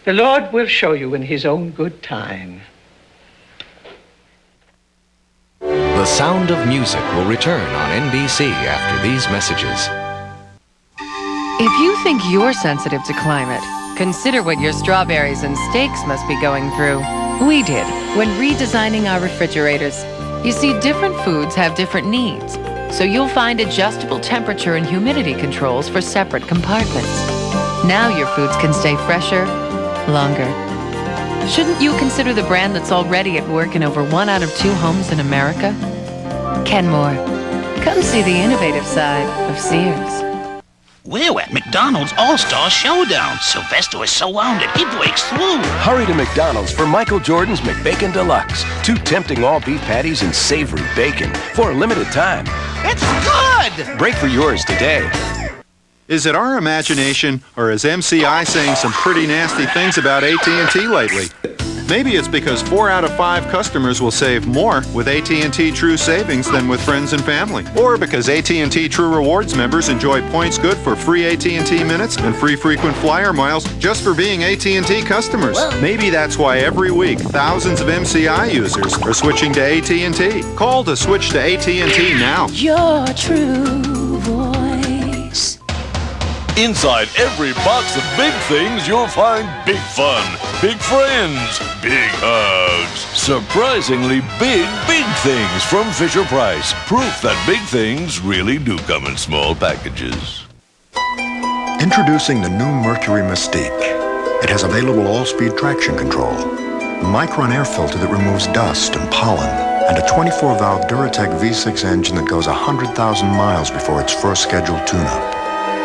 The Lord will show you in his own good time. The Sound of Music will return on NBC after these messages. If you think you're sensitive to climate, consider what your strawberries and steaks must be going through. We did when redesigning our refrigerators. You see, different foods have different needs, so you'll find adjustable temperature and humidity controls for separate compartments. Now your foods can stay fresher, longer. Shouldn't you consider the brand that's already at work in over 1 out of 2 homes in America? Kenmore. Come see the innovative side of Sears. We're at McDonald's All-Star Showdown. Sylvester is so wounded, he breaks through. Hurry to McDonald's for Michael Jordan's McBacon Deluxe. 2 tempting all-beef patties and savory bacon for a limited time. It's good! Break for yours today. Is it our imagination, or is MCI saying some pretty nasty things about AT&T lately? Maybe it's because 4 out of 5 customers will save more with AT&T True Savings than with friends and family. Or because AT&T True Rewards members enjoy points good for free AT&T minutes and free frequent flyer miles just for being AT&T customers. Maybe that's why every week thousands of MCI users are switching to AT&T. Call to switch to AT&T now. Your true voice. Inside every box of big things, you'll find big fun, big friends, big hugs. Surprisingly big things from Fisher-Price. Proof that big things really do come in small packages. Introducing the new Mercury Mystique. It has available all-speed traction control, a micron air filter that removes dust and pollen, and a 24-valve Duratec V6 engine that goes 100,000 miles before its first scheduled tune-up.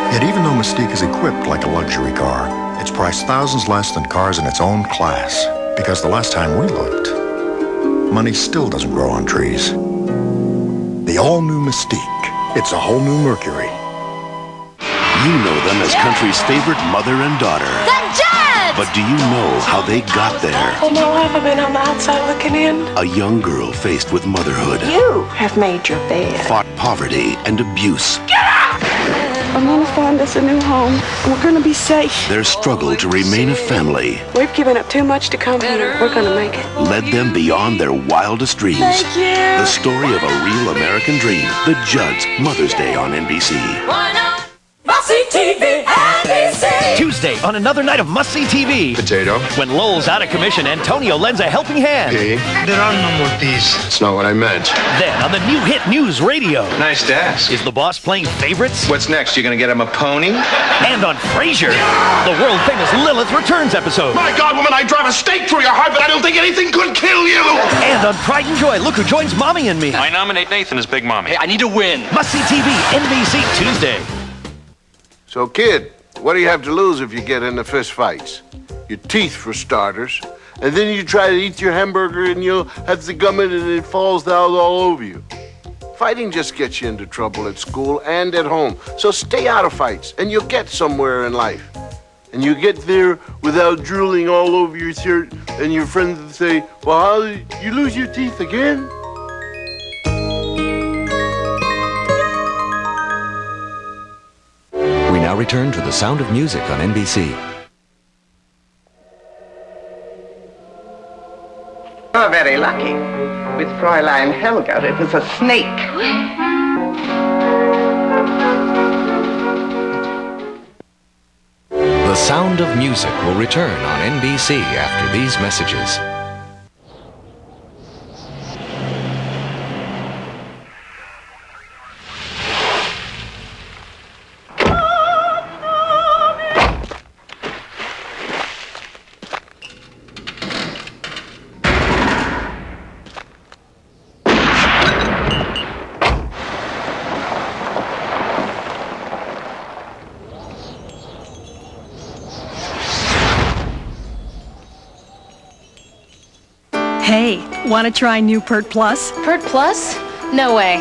Yet even though Mystique is equipped like a luxury car, it's priced thousands less than cars in its own class. Because the last time we looked, money still doesn't grow on trees. The all-new Mystique. It's a whole new Mercury. You know them as country's favorite mother and daughter. The Jets! But do you know how they got there? Oh, no, I haven't been on the outside looking in. A young girl faced with motherhood. You have made your bed. Fought poverty and abuse. Get up! I'm gonna find us a new home. We're gonna be safe. Their struggle to remain a family. We've given up too much to come here. We're gonna make it. Led them beyond their wildest dreams. Thank you. The story of a real American dream. The Judds, Mother's Day on NBC. Why not? Must-see TV, NBC. Tuesday on another night of must-see TV. Potato. When Lowell's out of commission, Antonio lends a helping hand. Pig. There are no more peas. That's not what I meant. Then on the new hit News Radio. Nice desk. Is the boss playing favorites? What's next? You gonna get him a pony? And on Frasier, the world-famous Lilith Returns episode. My God, woman, I drive a stake through your heart, but I don't think anything could kill you. And on Pride and Joy, look who joins Mommy and Me. I nominate Nathan as Big Mommy. Hey, I need to win. Must-see TV, NBC, Tuesday. So, kid, what do you have to lose if you get into fist fights? Your teeth, for starters. And then you try to eat your hamburger and you'll have to gum it and it falls out all over you. Fighting just gets you into trouble at school and at home. So stay out of fights and you'll get somewhere in life. And you get there without drooling all over your shirt and your friends will say, well, how did you lose your teeth again? We now return to The Sound of Music on NBC. You're very lucky. With Fräulein Helga, it was a snake. The Sound of Music will return on NBC after these messages. Hey, want to try new Pert Plus? Pert Plus? No way.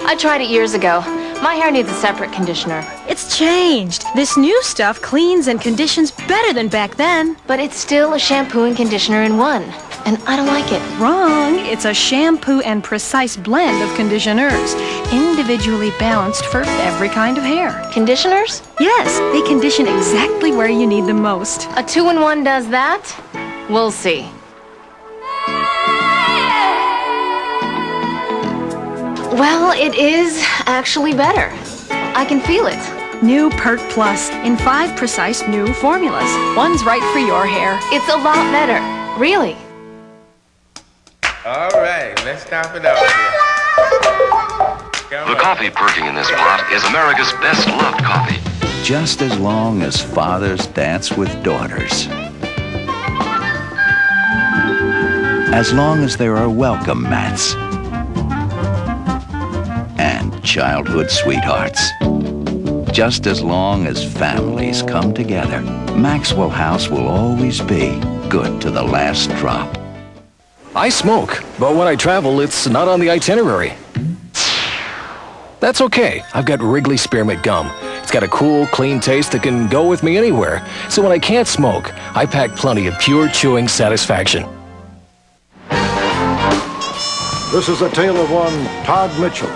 I tried it years ago. My hair needs a separate conditioner. It's changed. This new stuff cleans and conditions better than back then. But it's still a shampoo and conditioner in one. and I don't like it. Wrong. It's a shampoo and precise blend of conditioners, individually balanced for every kind of hair. Conditioners? Yes, they condition exactly where you need them most. A 2-in-1 does that? We'll see. Well, it is actually better. I can feel it. New Pert Plus in 5 precise new formulas. One's right for your hair. It's a lot better. Really. All right, let's stop it out here. The coffee perking in this pot is America's best loved coffee. Just as long as fathers dance with daughters. As long as there are welcome mats. And childhood sweethearts. Just as long as families come together, Maxwell House will always be good to the last drop. I smoke, but when I travel, it's not on the itinerary. That's okay. I've got Wrigley Spearmint Gum. It's got a cool, clean taste that can go with me anywhere. So when I can't smoke, I pack plenty of pure chewing satisfaction. This is the tale of one Todd Mitchell.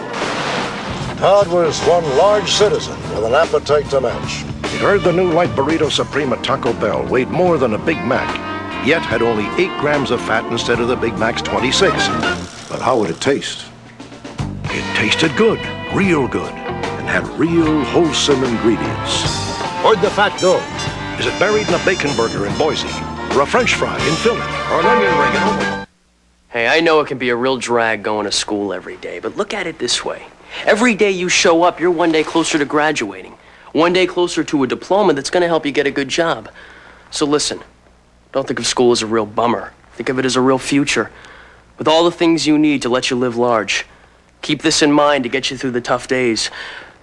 Todd was one large citizen with an appetite to match. He heard the new light burrito supreme at Taco Bell weighed more than a Big Mac, yet had only 8 grams of fat instead of the Big Mac's 26. But how would it taste? It tasted good, real good, and had real wholesome ingredients. Where'd the fat go? Is it buried in a bacon burger in Boise, or a French fry in Philly, or an onion ring in Omaha? Hey, I know it can be a real drag going to school every day, but look at it this way. Every day you show up, you're one day closer to graduating. One day closer to a diploma that's going to help you get a good job. So listen, don't think of school as a real bummer. Think of it as a real future, with all the things you need to let you live large. Keep this in mind to get you through the tough days.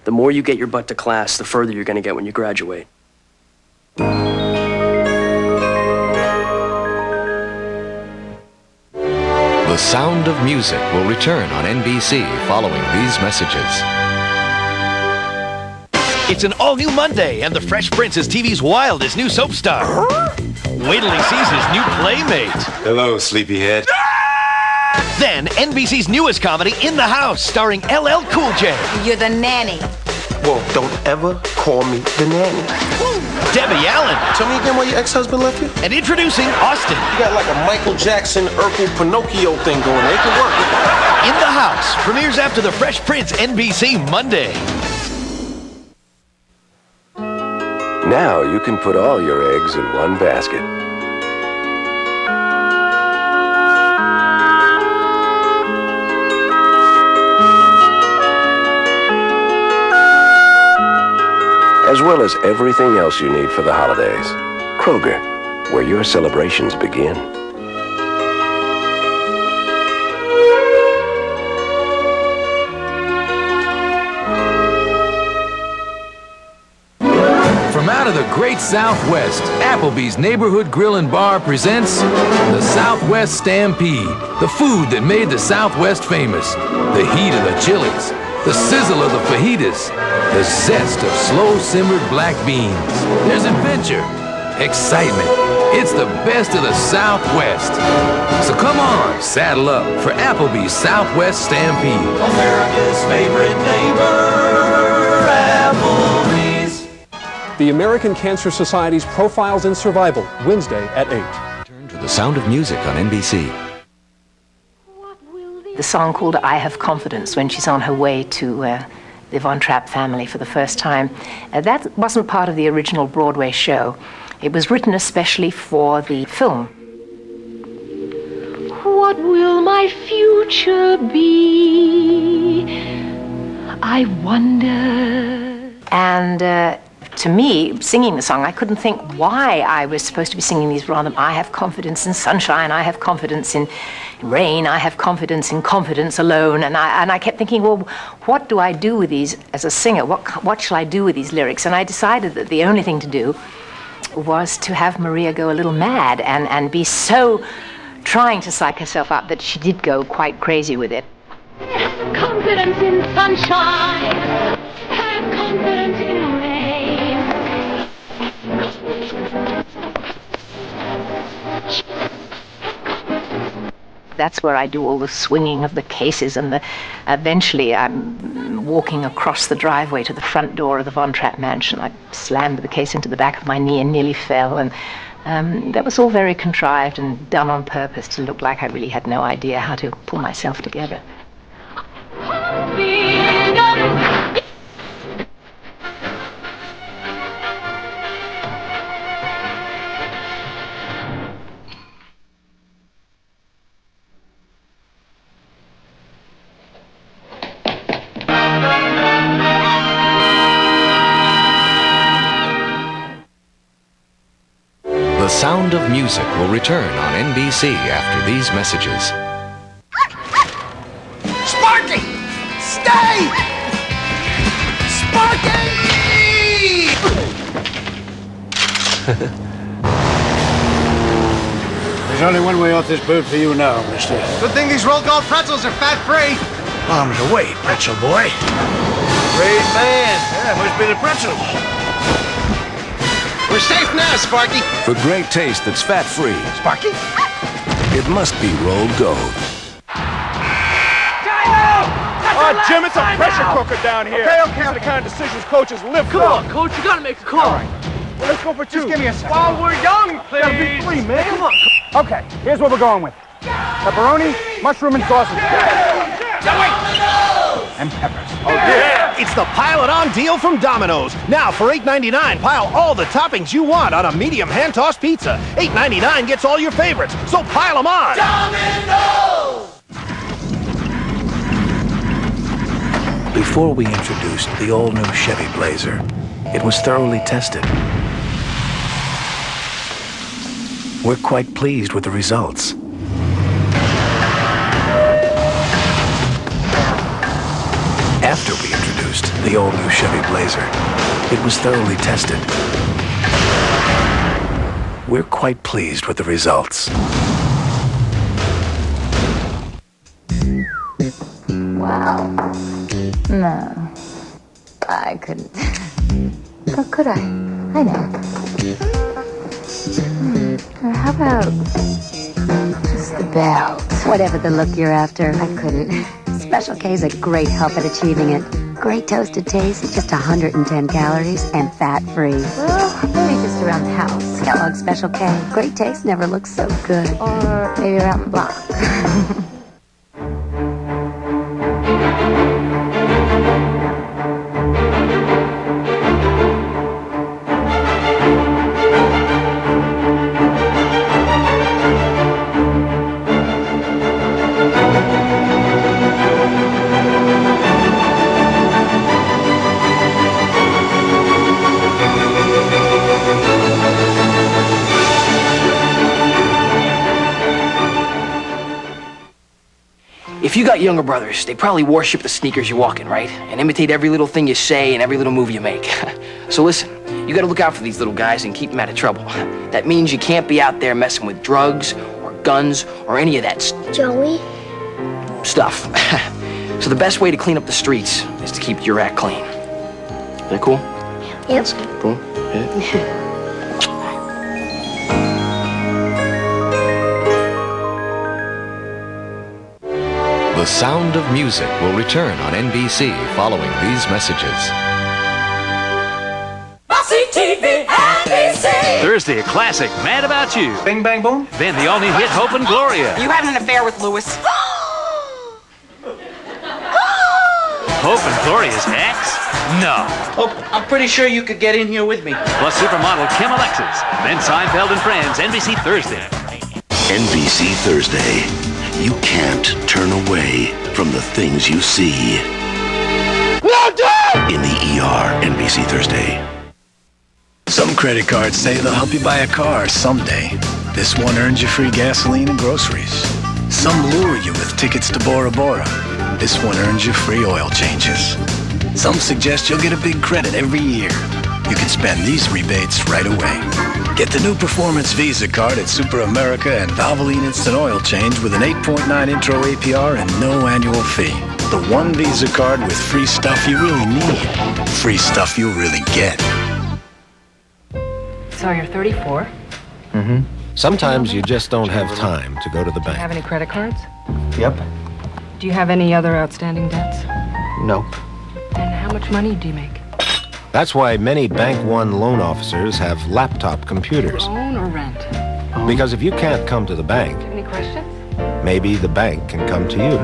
The more you get your butt to class, the further you're going to get when you graduate. The Sound of Music will return on NBC following these messages. It's an all-new Monday, and the Fresh Prince is TV's wildest new soap star. Wait till he sees his new playmate. Hello, sleepyhead. Then, NBC's newest comedy, In the House, starring LL Cool J. You're the nanny. Well, don't ever call me the nanny. Debbie Allen. Tell me again why your ex-husband left you? And introducing Austin. You got like a Michael Jackson, Urkel, Pinocchio thing going there. It can work. In the House premieres after The Fresh Prince, NBC, Monday. Now you can put all your eggs in one basket. As well as everything else you need for the holidays. Kroger, where your celebrations begin. From out of the great Southwest, Applebee's Neighborhood Grill and Bar presents the Southwest Stampede, the food that made the Southwest famous. The heat of the chilies, the sizzle of the fajitas, the zest of slow-simmered black beans. There's adventure, excitement. It's the best of the Southwest. So come on, saddle up for Applebee's Southwest Stampede. America's favorite neighbor, Applebee's. The American Cancer Society's Profiles in Survival, Wednesday at 8. Turn to The Sound of Music on NBC. The song called I Have Confidence when she's on her way to the Von Trapp family for the first time. That wasn't part of the original Broadway show. It was written especially for the film. What will my future be? I wonder. And to me, singing the song, I couldn't think why I was supposed to be singing these rather. I have confidence in sunshine, I have confidence in rain, I have confidence in confidence alone. And I kept thinking, well, what do I do with these as a singer? What shall I do with these lyrics? And I decided that the only thing to do was to have Maria go a little mad and be so trying to psych herself up that she did go quite crazy with it. Have confidence in sunshine. Have confidence in rain. That's where I do all the swinging of the cases, and eventually I'm walking across the driveway to the front door of the Von Trapp mansion. I slammed the case into the back of my knee and nearly fell, and that was all very contrived and done on purpose to look like I really had no idea how to pull myself together. The Sound of Music will return on NBC after these messages. Sparky! Stay! Sparky! There's only one way off this boat for you now, mister. Good thing these rolled gold pretzels are fat-free. Arms away, pretzel boy. Great man. Yeah, must be the pretzels. We're safe now, Sparky. For great taste that's fat-free, Sparky? it must be rolled gold. Oh, Jim, it's a pressure cooker down here. Okay. These are the kind of decisions coaches live for. Come on, Coach, you gotta make a call. All right. Well, let's go for two. Just give me a second. While we're young, please. Gotta be three, man. Come on. Okay, here's what we're going with. Pepperoni, mushroom, and sausage. And peppers. Oh, yeah. It's the Pile It On deal from Domino's. Now, for $8.99, pile all the toppings you want on a medium hand-tossed pizza. $8.99 gets all your favorites, so pile them on. Domino's! Before we introduced the all-new Chevy Blazer, it was thoroughly tested. We're quite pleased with the results. After we introduced the all-new Chevy Blazer, it was thoroughly tested. We're quite pleased with the results. Wow. No. I couldn't. Or could I? I know. Or how about just the belt? Whatever the look you're after, I couldn't. Special K is a great help at achieving it. Great toasted taste, just 110 calories and fat-free. Well, maybe just around the house. Kellogg's Special K. Great taste never looks so good. Or maybe around the block. If you got younger brothers, they probably worship the sneakers you walk in, right? And imitate every little thing you say and every little move you make. So listen, you gotta look out for these little guys and keep them out of trouble. That means you can't be out there messing with drugs or guns or any of that Joey? stuff. So the best way to clean up the streets is to keep your act clean. Is that cool? Yep. Cool? Yeah. The Sound of Music will return on NBC following these messages. TV, NBC. Thursday, a classic, Mad About You. Bing, bang, boom. Then the all-new hit Hope and Gloria. You having an affair with Lewis? Hope and Gloria's ex? No. Oh, I'm pretty sure you could get in here with me. Plus supermodel Kim Alexis. Then Seinfeld and Friends, NBC Thursday. NBC Thursday. You can't turn away from the things you see. No, Dad! In the ER, NBC Thursday. Some credit cards say they'll help you buy a car someday. This one earns you free gasoline and groceries. Some lure you with tickets to Bora Bora. This one earns you free oil changes. Some suggest you'll get a big credit every year. You can spend these rebates right away. Get the new Performance Visa card at Super America and Valvoline Instant Oil Change with an 8.9 intro APR and no annual fee. The one Visa card with free stuff you really need. Free stuff you'll really get. So you're 34? Mm-hmm. Sometimes you just don't have time to go to the bank. Have any credit cards? Yep. Do you have any other outstanding debts? Nope. And how much money do you make? That's why many Bank One loan officers have laptop computers. Own or rent? Because if you can't come to the bank, Any questions? maybe the bank can come to you.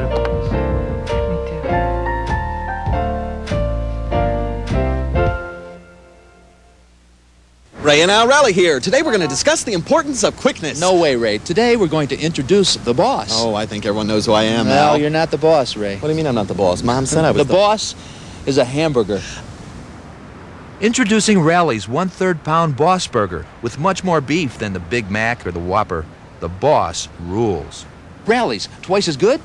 Ray and Al Raleigh here. Today we're going to discuss the importance of quickness. No way, Ray. Today we're going to introduce the boss. Oh, I think everyone knows who I am, No, Al. you're not the boss, Ray. What do you mean I'm not the boss? Mom said I was the boss is a hamburger. Introducing Rally's 1/3 pound Boss Burger with much more beef than the Big Mac or the Whopper. The Boss rules. Rally's, twice as good?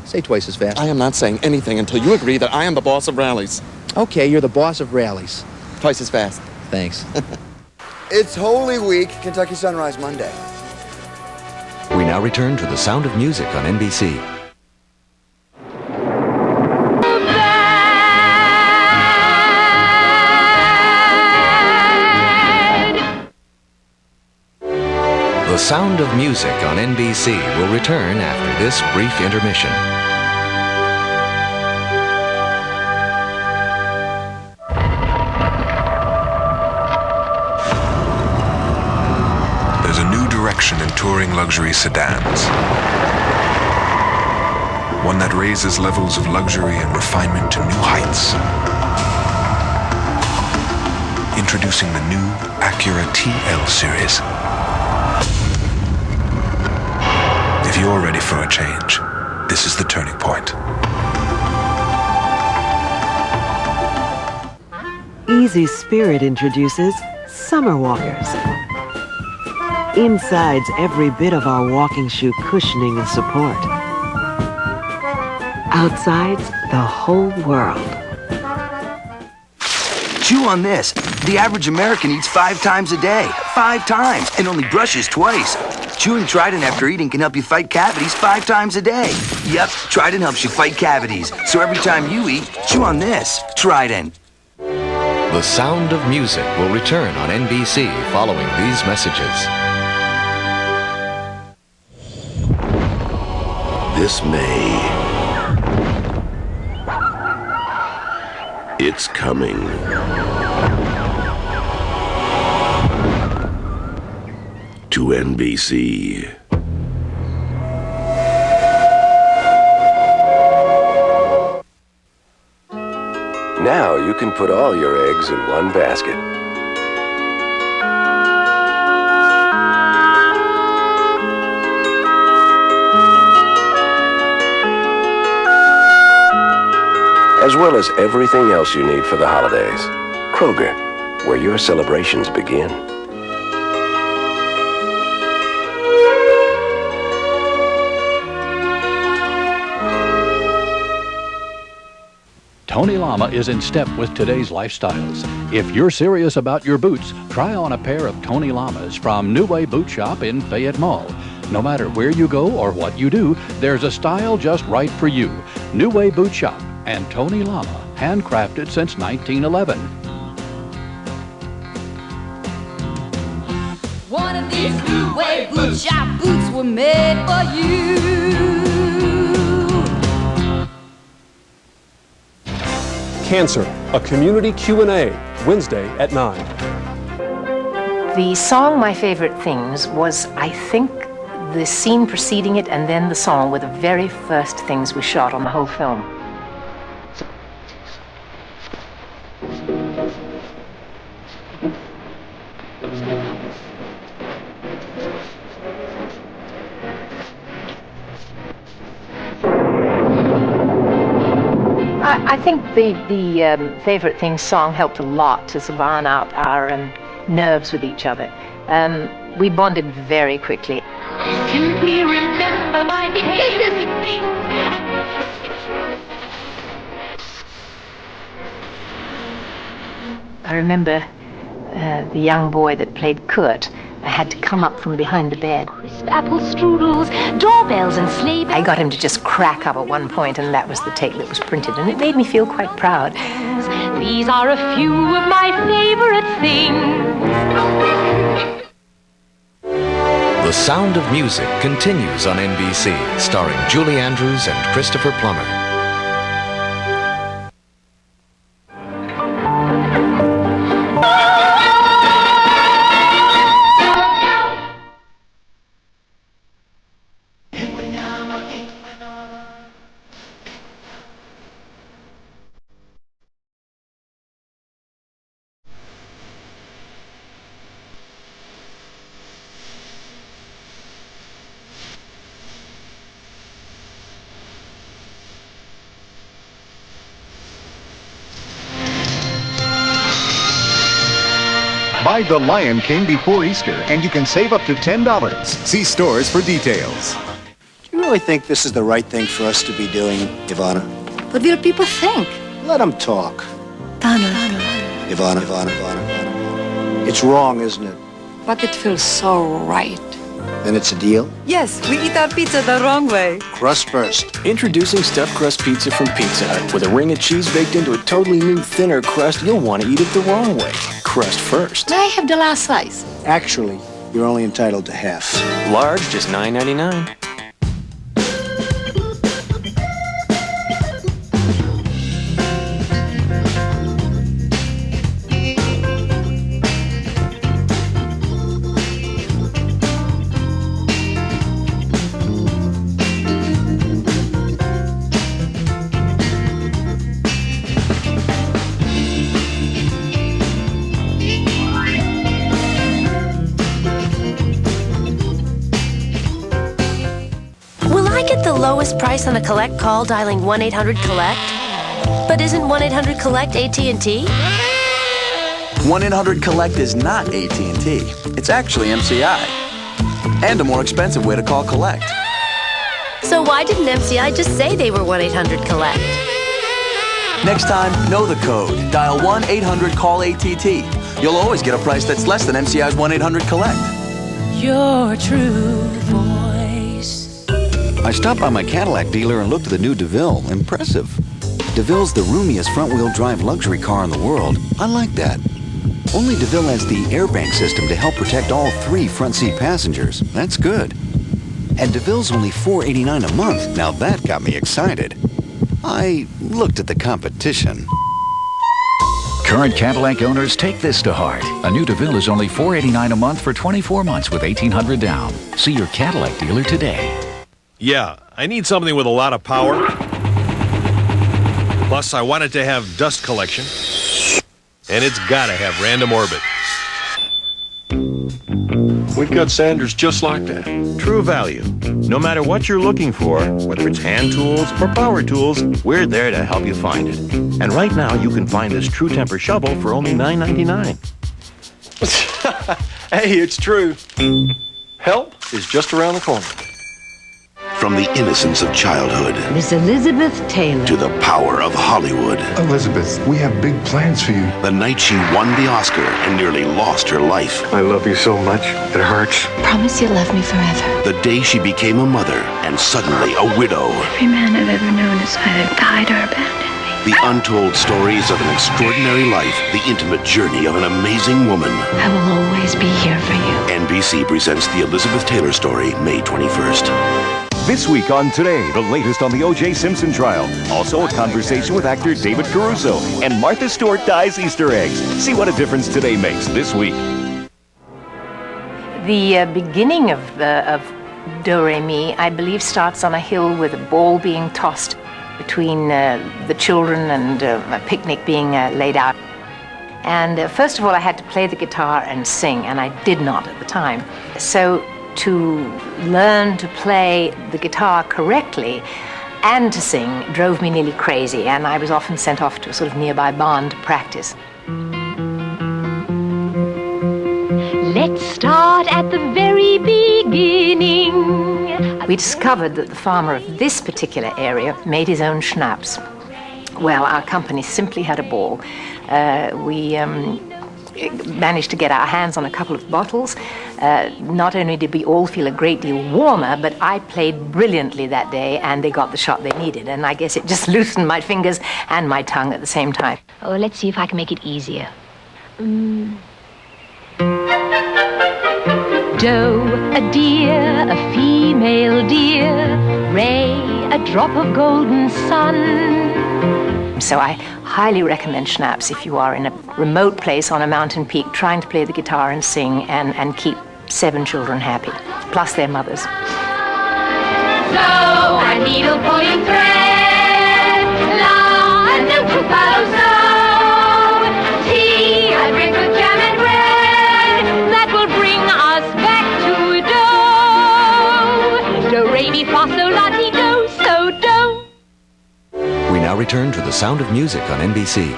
Say twice as fast. I am not saying anything until you agree that I am the boss of Rally's. Okay, you're the boss of Rally's. Twice as fast. Thanks. It's Holy Week, Kentucky Sunrise Monday. We now return to The Sound of Music on NBC. The Sound of Music on NBC will return after this brief intermission. There's a new direction in touring luxury sedans. One that raises levels of luxury and refinement to new heights. Introducing the new Acura TL series. If you're ready for a change, this is the turning point. Easy Spirit introduces Summer Walkers. Inside's every bit of our walking shoe cushioning and support. Outside's the whole world. Chew on this. The average American eats 5 times a day. 5 times, and only brushes twice. Chewing Trident after eating can help you fight cavities 5 times a day. Yep, Trident helps you fight cavities. So every time you eat, chew on this. Trident. The Sound of Music will return on NBC following these messages. This May, it's coming. To NBC. Now you can put all your eggs in one basket. As well as everything else you need for the holidays. Kroger, where your celebrations begin. Tony Lama is in step with today's lifestyles. If you're serious about your boots, try on a pair of Tony Lamas from New Way Boot Shop in Fayette Mall. No matter where you go or what you do, there's a style just right for you. New Way Boot Shop and Tony Lama, handcrafted since 1911. One of these New Way Boot Shop boots were made for you. Cancer, a community Q&A, Wednesday at 9. The song My Favorite Things was, I think, the scene preceding it and then the song were the very first things we shot on the whole film. I think the Favorite Things song helped a lot to iron out our nerves with each other. We bonded very quickly. Simply remember my favorite thing. I remember the young boy that played Kurt. I had to come up from behind the bed. Crisp apple strudels, doorbells and sleigh bells. I got him to just crack up at one point, and that was the take that was printed, and it made me feel quite proud. These are a few of my favorite things. The Sound of Music continues on NBC, starring Julie Andrews and Christopher Plummer. Buy The Lion King before Easter, and you can save up to $10. See stores for details. Do you really think this is the right thing for us to be doing, Ivana? What will people think? Let them talk. Ivana. Ivana. It's wrong, isn't it? But it feels so right. Then it's a deal? Yes, we eat our pizza the wrong way. Crust first. Introducing stuffed crust pizza from Pizza Hut. With a ring of cheese baked into a totally new, thinner crust, you'll want to eat it the wrong way. Crust first. May I have the last slice? Actually, you're only entitled to half. Large, just $9.99. Lowest price on a collect call dialing 1-800-COLLECT? But isn't 1-800-COLLECT AT&T? 1-800-COLLECT is not AT&T. It's actually MCI. And a more expensive way to call collect. So why didn't MCI just say they were 1-800-COLLECT? Next time, know the code. Dial 1-800-CALL-ATT. You'll always get a price that's less than MCI's 1-800-COLLECT. Your true voice. I stopped by my Cadillac dealer and looked at the new DeVille. Impressive. DeVille's the roomiest front-wheel drive luxury car in the world. I like that. Only DeVille has the airbag system to help protect all 3 front seat passengers. That's good. And DeVille's only $489 a month. Now that got me excited. I looked at the competition. Current Cadillac owners, take this to heart. A new DeVille is only $489 a month for 24 months with $1,800 down. See your Cadillac dealer today. Yeah, I need something with a lot of power. Plus, I want it to have dust collection. And it's gotta have random orbit. We've got sanders just like that. True value. No matter what you're looking for, whether it's hand tools or power tools, we're there to help you find it. And right now, you can find this True Temper shovel for only $9.99. Hey, it's true. Help is just around the corner. From the innocence of childhood Miss Elizabeth Taylor. to the power of Hollywood. Elizabeth, we have big plans for you. The night she won the Oscar and nearly lost her life. I love you so much, it hurts. Promise you'll love me forever. The day she became a mother and suddenly a widow. Every man I've ever known has either died or abandoned me. The untold stories of an extraordinary life. The intimate journey of an amazing woman. I will always be here for you. NBC presents the Elizabeth Taylor story, May 21st. This week on Today, the latest on the O.J. Simpson trial. Also a conversation with actor David Caruso. And Martha Stewart dyes Easter eggs. See what a difference Today makes this week. The beginning of Do Re Mi, I believe, starts on a hill with a ball being tossed between the children and a picnic being laid out. And first of all, I had to play the guitar and sing, and I did not at the time. So to learn to play the guitar correctly and to sing drove me nearly crazy, and I was often sent off to a sort of nearby barn to practice. Let's start at the very beginning. We discovered that the farmer of this particular area made his own schnapps. Well, our company simply had a ball. We managed to get our hands on a couple of bottles. Not only did we all feel a great deal warmer, but I played brilliantly that day, and they got the shot they needed. And I guess it just loosened my fingers and my tongue at the same time. Oh, let's see if Do doe, a deer, a female deer, Ray, a drop of golden sun. So I highly recommend schnapps if you are in a remote place on a mountain peak trying to play the guitar and sing and keep 7 children happy, plus their mothers. Sew a needle pulling thread, la, a note to follow so. Tea, a drink with jam and bread, that will bring us back to dough. Do, re, mi, fa, sol, la, ti, do, so, do. We now return to The Sound of Music on NBC.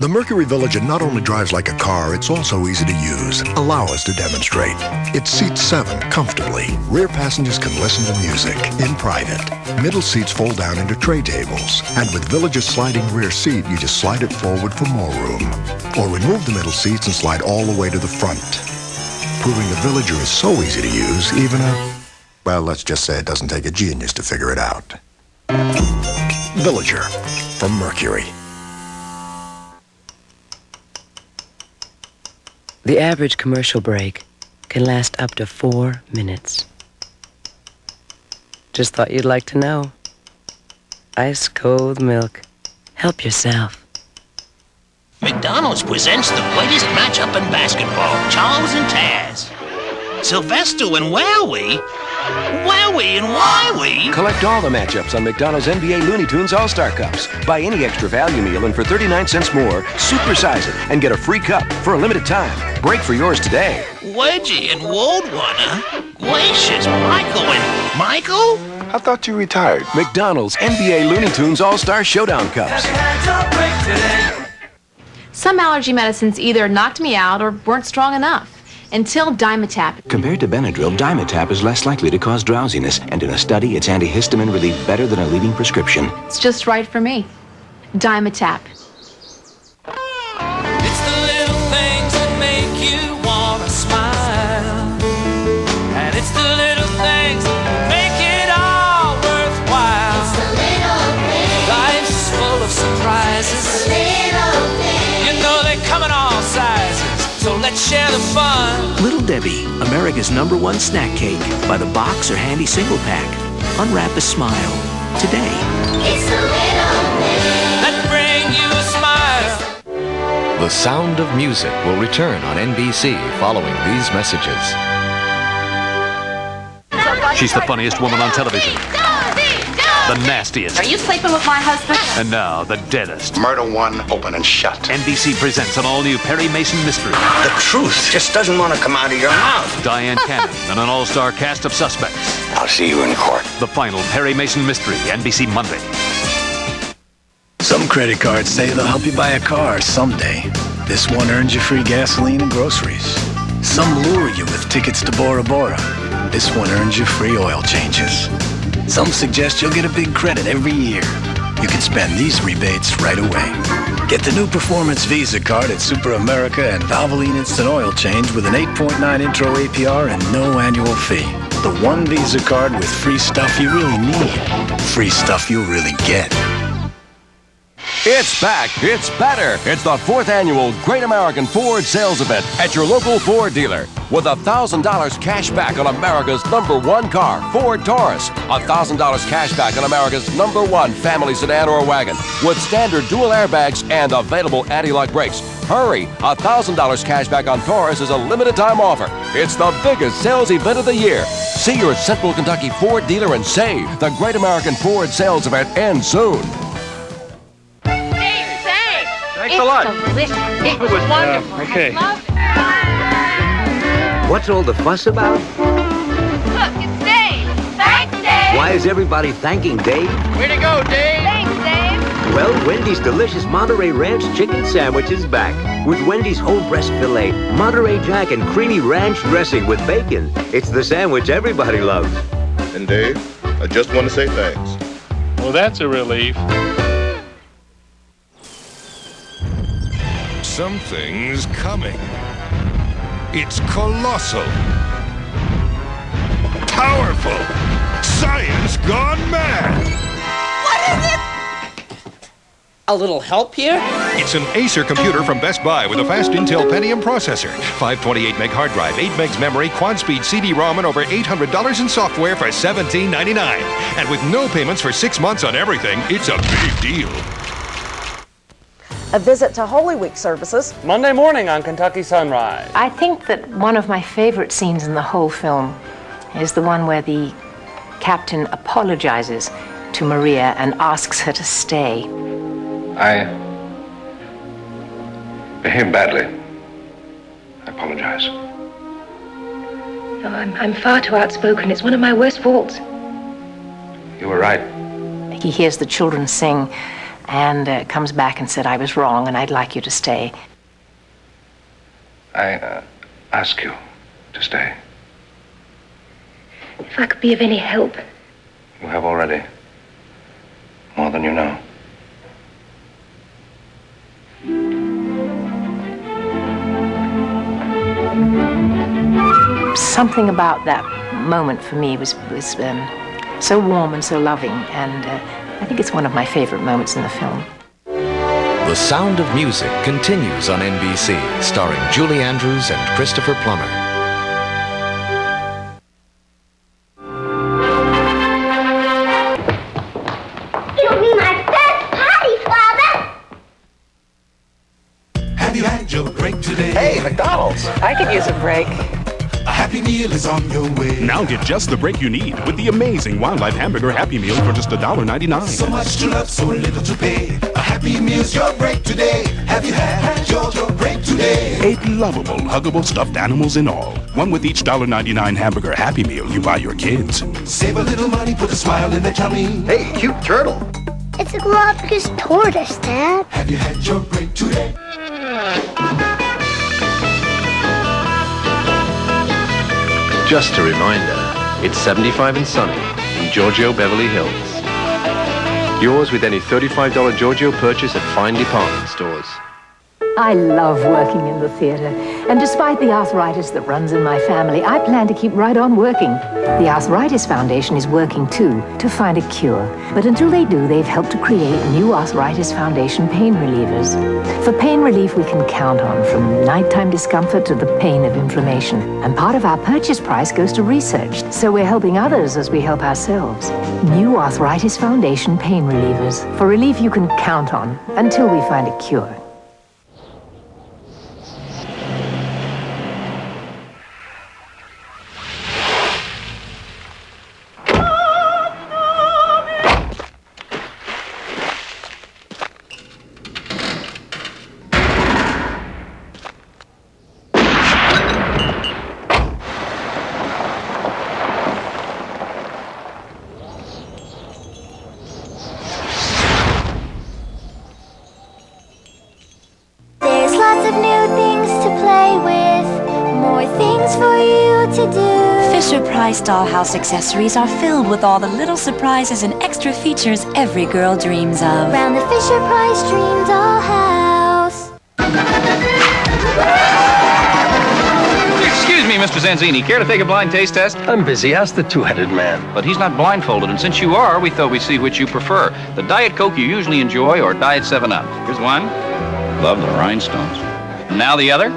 The Mercury Villager not only drives like a car, it's also easy to use. Allow us to demonstrate. It seats 7 comfortably. Rear passengers can listen to music in private. Middle seats fold down into tray tables. And with Villager's sliding rear seat, you just slide it forward for more room. Or remove the middle seats and slide all the way to the front. Proving the Villager is so easy to use, even well, let's just say it doesn't take a genius to figure it out. Villager from Mercury. The average commercial break can last up to 4 minutes. Just thought you'd like to know. Ice cold milk. Help yourself. McDonald's presents the greatest matchup in basketball, Charles and Taz. Sylvester and Wowie? Wowie and Wowie? Collect all the matchups on McDonald's NBA Looney Tunes All-Star Cups. Buy any extra value meal and for 39 cents more, supersize it and get a free cup for a limited time. Break for yours today. Wedgie and Woldwunner? Gracious, Michael? I thought you retired. McDonald's NBA Looney Tunes All-Star Showdown Cups. Some allergy medicines either knocked me out or weren't strong enough. Until Dimetap. Compared to Benadryl, Dimetap is less likely to cause drowsiness, and in a study, its antihistamine relieved better than a leading prescription. It's just right for me. Dimetap. It's the little things that make you want to smile. And it's the little things that make it all worthwhile. It's the little things. Life's full of surprises. It's the little things. You know they come in all sizes. So let's share the fun. Little Debbie, America's #1 snack cake. By the box or handy single pack. Unwrap a smile today. It's the little things that bring you a smile. The Sound of Music will return on NBC following these messages. She's the funniest woman on television. The nastiest. Are you sleeping with my husband? And now, the deadest. Murder 1, open and shut. NBC presents an all-new Perry Mason mystery. The truth just doesn't want to come out of your mouth. Diane Cannon and an all-star cast of suspects. I'll see you in court. The final Perry Mason mystery, NBC Monday. Some credit cards say they'll help you buy a car someday. This one earns you free gasoline and groceries. Some lure you with tickets to Bora Bora. This one earns you free oil changes. Some suggest you'll get a big credit every year. You can spend these rebates right away. Get the new Performance Visa card at Super America and Valvoline Instant Oil Change with an 8.9 intro APR and no annual fee. The one Visa card with free stuff you really need. Free stuff you'll really get. It's back. It's better. It's the 4th annual Great American Ford Sales Event at your local Ford dealer. With $1,000 cash back on America's #1 car, Ford Taurus. $1,000 cash back on America's #1 family sedan or wagon. With standard dual airbags and available anti-lock brakes. Hurry! $1,000 cash back on Taurus is a limited time offer. It's the biggest sales event of the year. See your Central Kentucky Ford dealer and save. The Great American Ford Sales Event ends soon. Thanks a lot. Delicious. It was wonderful. Okay. What's all the fuss about? Look, it's Dave. Thanks, Dave. Why is everybody thanking Dave? Way to go, Dave. Thanks, Dave. Well, Wendy's delicious Monterey Ranch chicken sandwich is back. With Wendy's whole breast filet, Monterey Jack, and creamy ranch dressing with bacon. It's the sandwich everybody loves. And Dave, I just want to say thanks. Well, that's a relief. Something's coming. It's colossal, powerful, Science gone mad! What is it? A little help here? It's an Acer computer from Best Buy with a fast Intel Pentium processor, 528 meg hard drive, 8 megs memory, quad-speed CD-ROM, and over $800 in software for $17.99. And with no payments for 6 months on everything, it's a big deal. A visit to Holy Week services. Monday morning on Kentucky Sunrise. I think that one of my favorite scenes in the whole film is the one where the captain apologizes to Maria and asks her to stay. I behaved badly. I apologize. No, I'm far too outspoken. It's one of my worst faults. You were right. He hears the children sing and comes back and said, I was wrong and I'd like you to stay. I ask you to stay. If I could be of any help. You have already. More than you know. Something about that moment for me was so warm and so loving, and I think it's one of my favorite moments in the film. The Sound of Music continues on NBC, starring Julie Andrews and Christopher Plummer. It'll be my best party, Father! Have you had your break today? Hey, McDonald's. I could use a break. A Happy Meal is on your way. Now get just the break you need with the amazing Wildlife Hamburger Happy Meal for just $1.99. So much to love, so little to pay. A Happy Meal's your break today. Have you had your break today? 8 lovable, huggable stuffed animals in all. One with each $1.99 hamburger Happy Meal you buy your kids. Save a little money, put a smile in their tummy. Hey, cute turtle. It's a Galapagos tortoise, Dad. Have you had your break today? Just a reminder, it's 75 and sunny in Giorgio Beverly Hills. Yours with any $35 Giorgio purchase at fine department stores. I love working in the theater, and despite the arthritis that runs in my family, I plan to keep right on working. The Arthritis Foundation is working too, to find a cure. But until they do, they've helped to create new Arthritis Foundation pain relievers. For pain relief we can count on, from nighttime discomfort to the pain of inflammation. And part of our purchase price goes to research, so we're helping others as we help ourselves. New Arthritis Foundation pain relievers, for relief you can count on, until we find a cure. Fisher-Price dollhouse accessories are filled with all the little surprises and extra features every girl dreams of. Around the Fisher-Price Dream Dollhouse. Excuse me, Mr. Zanzini. Care to take a blind taste test? I'm busy. Ask the two-headed man. But he's not blindfolded, and since you are, we thought we'd see which you prefer. The Diet Coke you usually enjoy or Diet 7-Up. Here's one. Love the rhinestones. And now the other.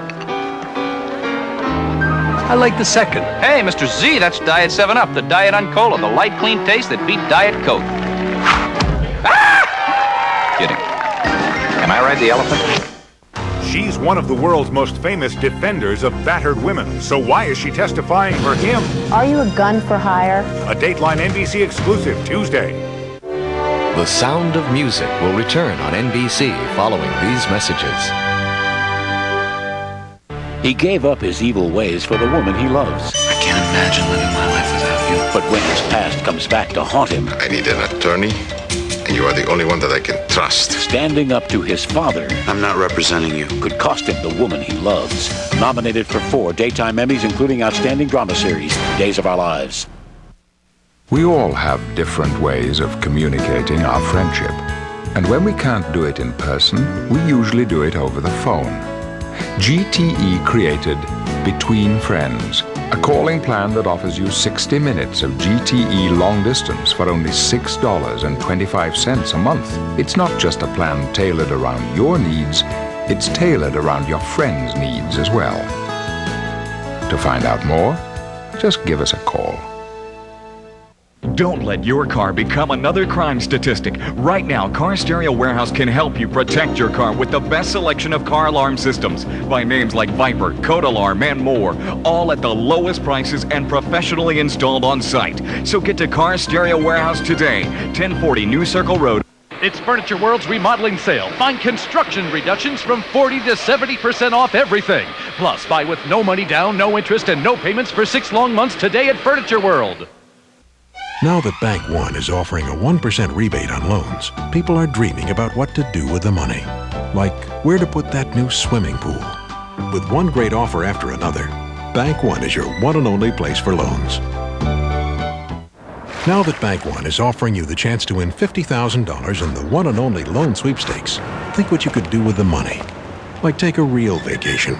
I like the second. Hey, Mr. Z, that's Diet 7-Up, the Diet on Cola, the light, clean taste that beat Diet Coke. Ah! Kidding. Am I right, the elephant? She's one of the world's most famous defenders of battered women. So why is she testifying for him? Are you a gun for hire? A Dateline NBC exclusive Tuesday. The Sound of Music will return on NBC following these messages. He gave up his evil ways for the woman he loves. I can't imagine living my life without you. But when his past comes back to haunt him... I need an attorney, and you are the only one that I can trust. Standing up to his father... I'm not representing you. ...could cost him the woman he loves. Nominated for 4 Daytime Emmys, including Outstanding Drama Series, Days of Our Lives. We all have different ways of communicating our friendship. And when we can't do it in person, we usually do it over the phone. GTE created Between Friends, A calling plan that offers you 60 minutes of GTE long distance for only $6.25 a month. It's not just a plan tailored around your needs, it's tailored around your friends' needs as well. To find out more, just give us a call. Don't let your car become another crime statistic. Right now, Car Stereo Warehouse can help you protect your car with the best selection of car alarm systems by names like Viper, Code Alarm, and more, all at the lowest prices and professionally installed on site. So get to Car Stereo Warehouse today, 1040 New Circle Road. It's Furniture World's remodeling sale. Find construction reductions from 40 to 70% off everything. Plus, buy with no money down, no interest, and no payments for 6 long months today at Furniture World. Now that Bank One is offering a 1% rebate on loans, people are dreaming about what to do with the money. Like where to put that new swimming pool. With one great offer after another, Bank One is your one and only place for loans. Now that Bank One is offering you the chance to win $50,000 in the one and only loan sweepstakes, think what you could do with the money. Like take a real vacation.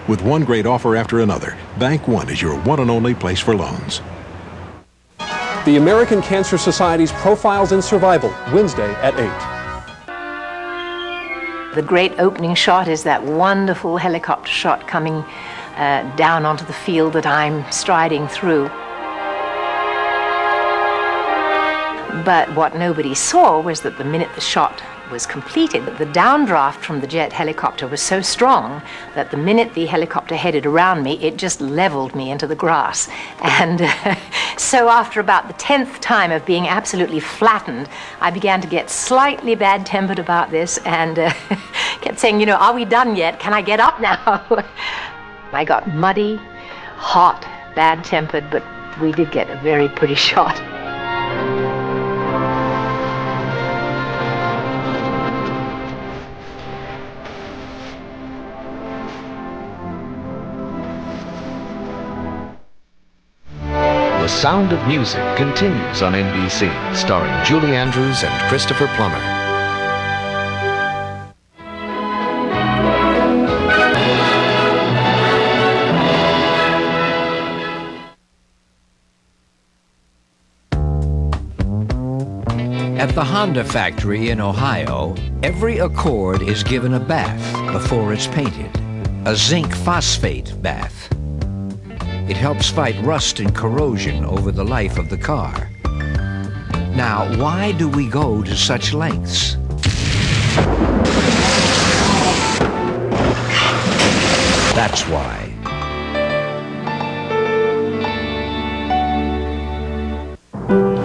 With one great offer after another, Bank One is your one and only place for loans. The American Cancer Society's Profiles in Survival, Wednesday at 8. The great opening shot is that wonderful helicopter shot coming down onto the field that I'm striding through. But what nobody saw was that the minute the shot was completed, the downdraft from the jet helicopter was so strong that the minute the helicopter headed around me, it just leveled me into the grass. And so after about the 10th time of being absolutely flattened, I began to get slightly bad-tempered about this and kept saying, are we done yet? Can I get up now? I got muddy, hot, bad-tempered, but we did get a very pretty shot. The Sound of Music continues on NBC, starring Julie Andrews and Christopher Plummer. At the Honda factory in Ohio, every Accord is given a bath before it's painted. A zinc phosphate bath. It helps fight rust and corrosion over the life of the car. Now, why do we go to such lengths? That's why.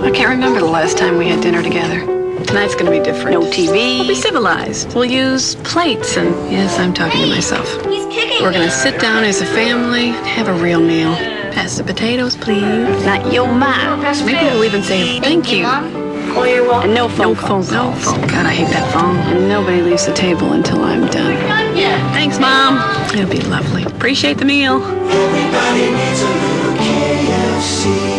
I can't remember the last time we had dinner together. Tonight's gonna be different. No TV. We'll be civilized. We'll use plates and... Yes, I'm talking to myself. We're gonna sit down as a family, have a real meal. Pass the potatoes, please. Not your mom. Maybe we'll even say thank you. Oh, you're welcome. And no phone calls. No phone. God, I hate that phone. And nobody leaves the table until I'm done. Thanks, Mom. It'll be lovely. Appreciate the meal. Everybody needs a little KFC.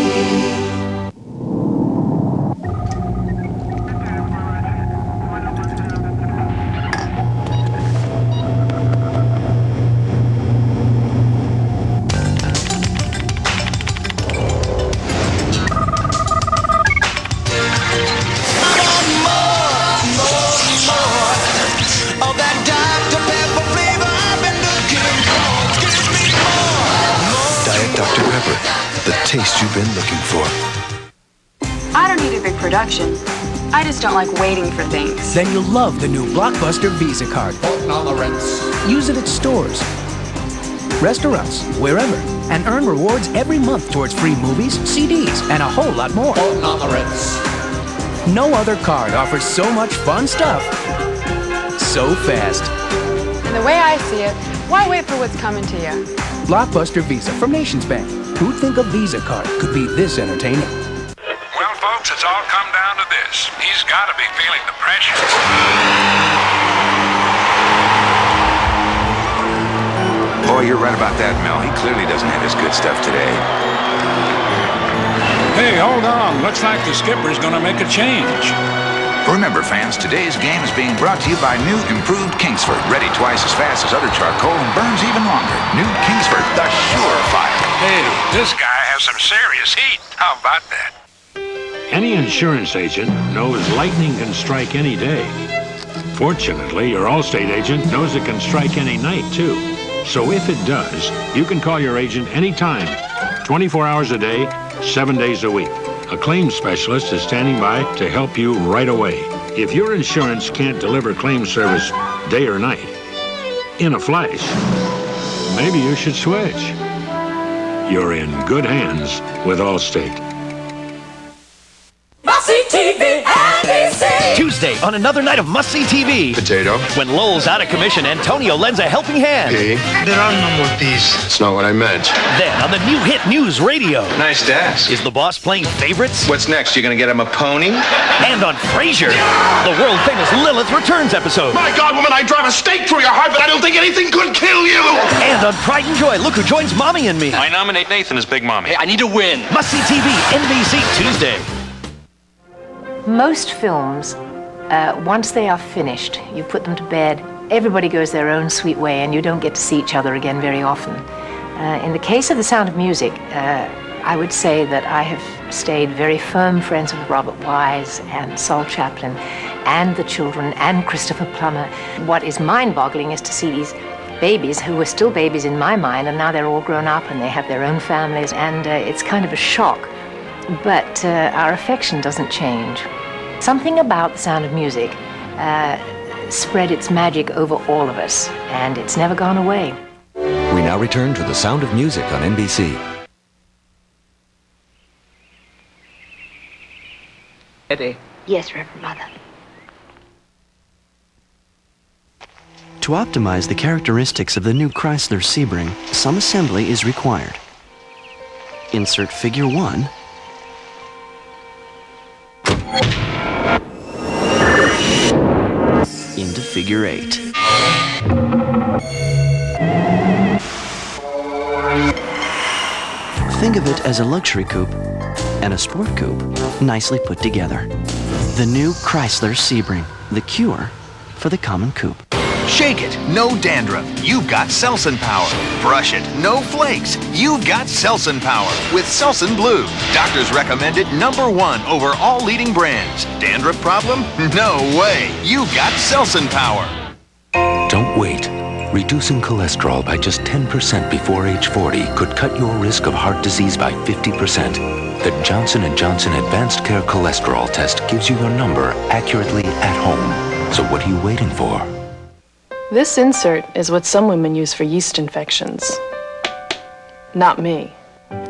Taste you've been looking for. I don't need a big production. I just don't like waiting for things. Then you'll love the new Blockbuster Visa card. On the rinse. Use it at stores, restaurants, wherever, and earn rewards every month towards free movies, CDs, and a whole lot more. On the rinse. No other card offers so much fun stuff so fast. And the way I see it, why wait for what's coming to you? Blockbuster Visa from Nations Bank. Who'd think a Visa card could be this entertaining? Well, folks, it's all come down to this. He's got to be feeling the pressure. Boy, you're right about that, Mel. He clearly doesn't have his good stuff today. Hey, hold on. Looks like the skipper's going to make a change. Remember, fans, today's game is being brought to you by new improved Kingsford. Ready twice as fast as other charcoal and burns even longer. New Kingsford, the surefire. Hey, this guy has some serious heat. How about that? Any insurance agent knows lightning can strike any day. Fortunately, your Allstate agent knows it can strike any night, too. So if it does, you can call your agent anytime, 24 hours a day, 7 days a week. A claims specialist is standing by to help you right away. If your insurance can't deliver claim service day or night, in a flash, maybe you should switch. You're in good hands with Allstate. Must-see TV, NBC. Tuesday, on another night of must-see TV. Potato. When Lowell's out of commission, Antonio lends a helping hand. Pig. There are no more peas. That's not what I meant. Then, on the new hit News Radio. Nice desk. Is the boss playing favorites? What's next? You gonna get him a pony? And on Frasier, the world-famous Lilith Returns episode. My God, woman, I drive a stake through your heart, but I don't think anything could kill you. And on Pride and Joy, look who joins Mommy and Me. I nominate Nathan as Big Mommy. Hey, I need to win. Must-see TV, NBC, Tuesday. Most films, once they are finished, you put them to bed, everybody goes their own sweet way, and you don't get to see each other again very often. In the case of The Sound of Music, I would say that I have stayed very firm friends with Robert Wise and Sol Chaplin and the children and Christopher Plummer. What is mind-boggling is to see these babies who were still babies in my mind, and now they're all grown up and they have their own families, and it's kind of a shock. But our affection doesn't change. Something about The Sound of Music spread its magic over all of us, and it's never gone away. We now return to The Sound of Music on NBC. Eddie. Yes, Reverend Mother. To optimize the characteristics of the new Chrysler Sebring, some assembly is required. Insert Figure 1 into Figure 8. Think of it as a luxury coupe and a sport coupe nicely put together. The new Chrysler Sebring, the cure for the common coupe. Shake it, no dandruff. You've got Selsun Power. Brush it, no flakes. You've got Selsun Power with Selsun Blue. Doctors recommend it #1 over all leading brands. Dandruff problem? No way. You've got Selsun Power. Don't wait. Reducing cholesterol by just 10% before age 40 could cut your risk of heart disease by 50%. The Johnson & Johnson Advanced Care Cholesterol Test gives you your number accurately at home. So what are you waiting for? This insert is what some women use for yeast infections. Not me.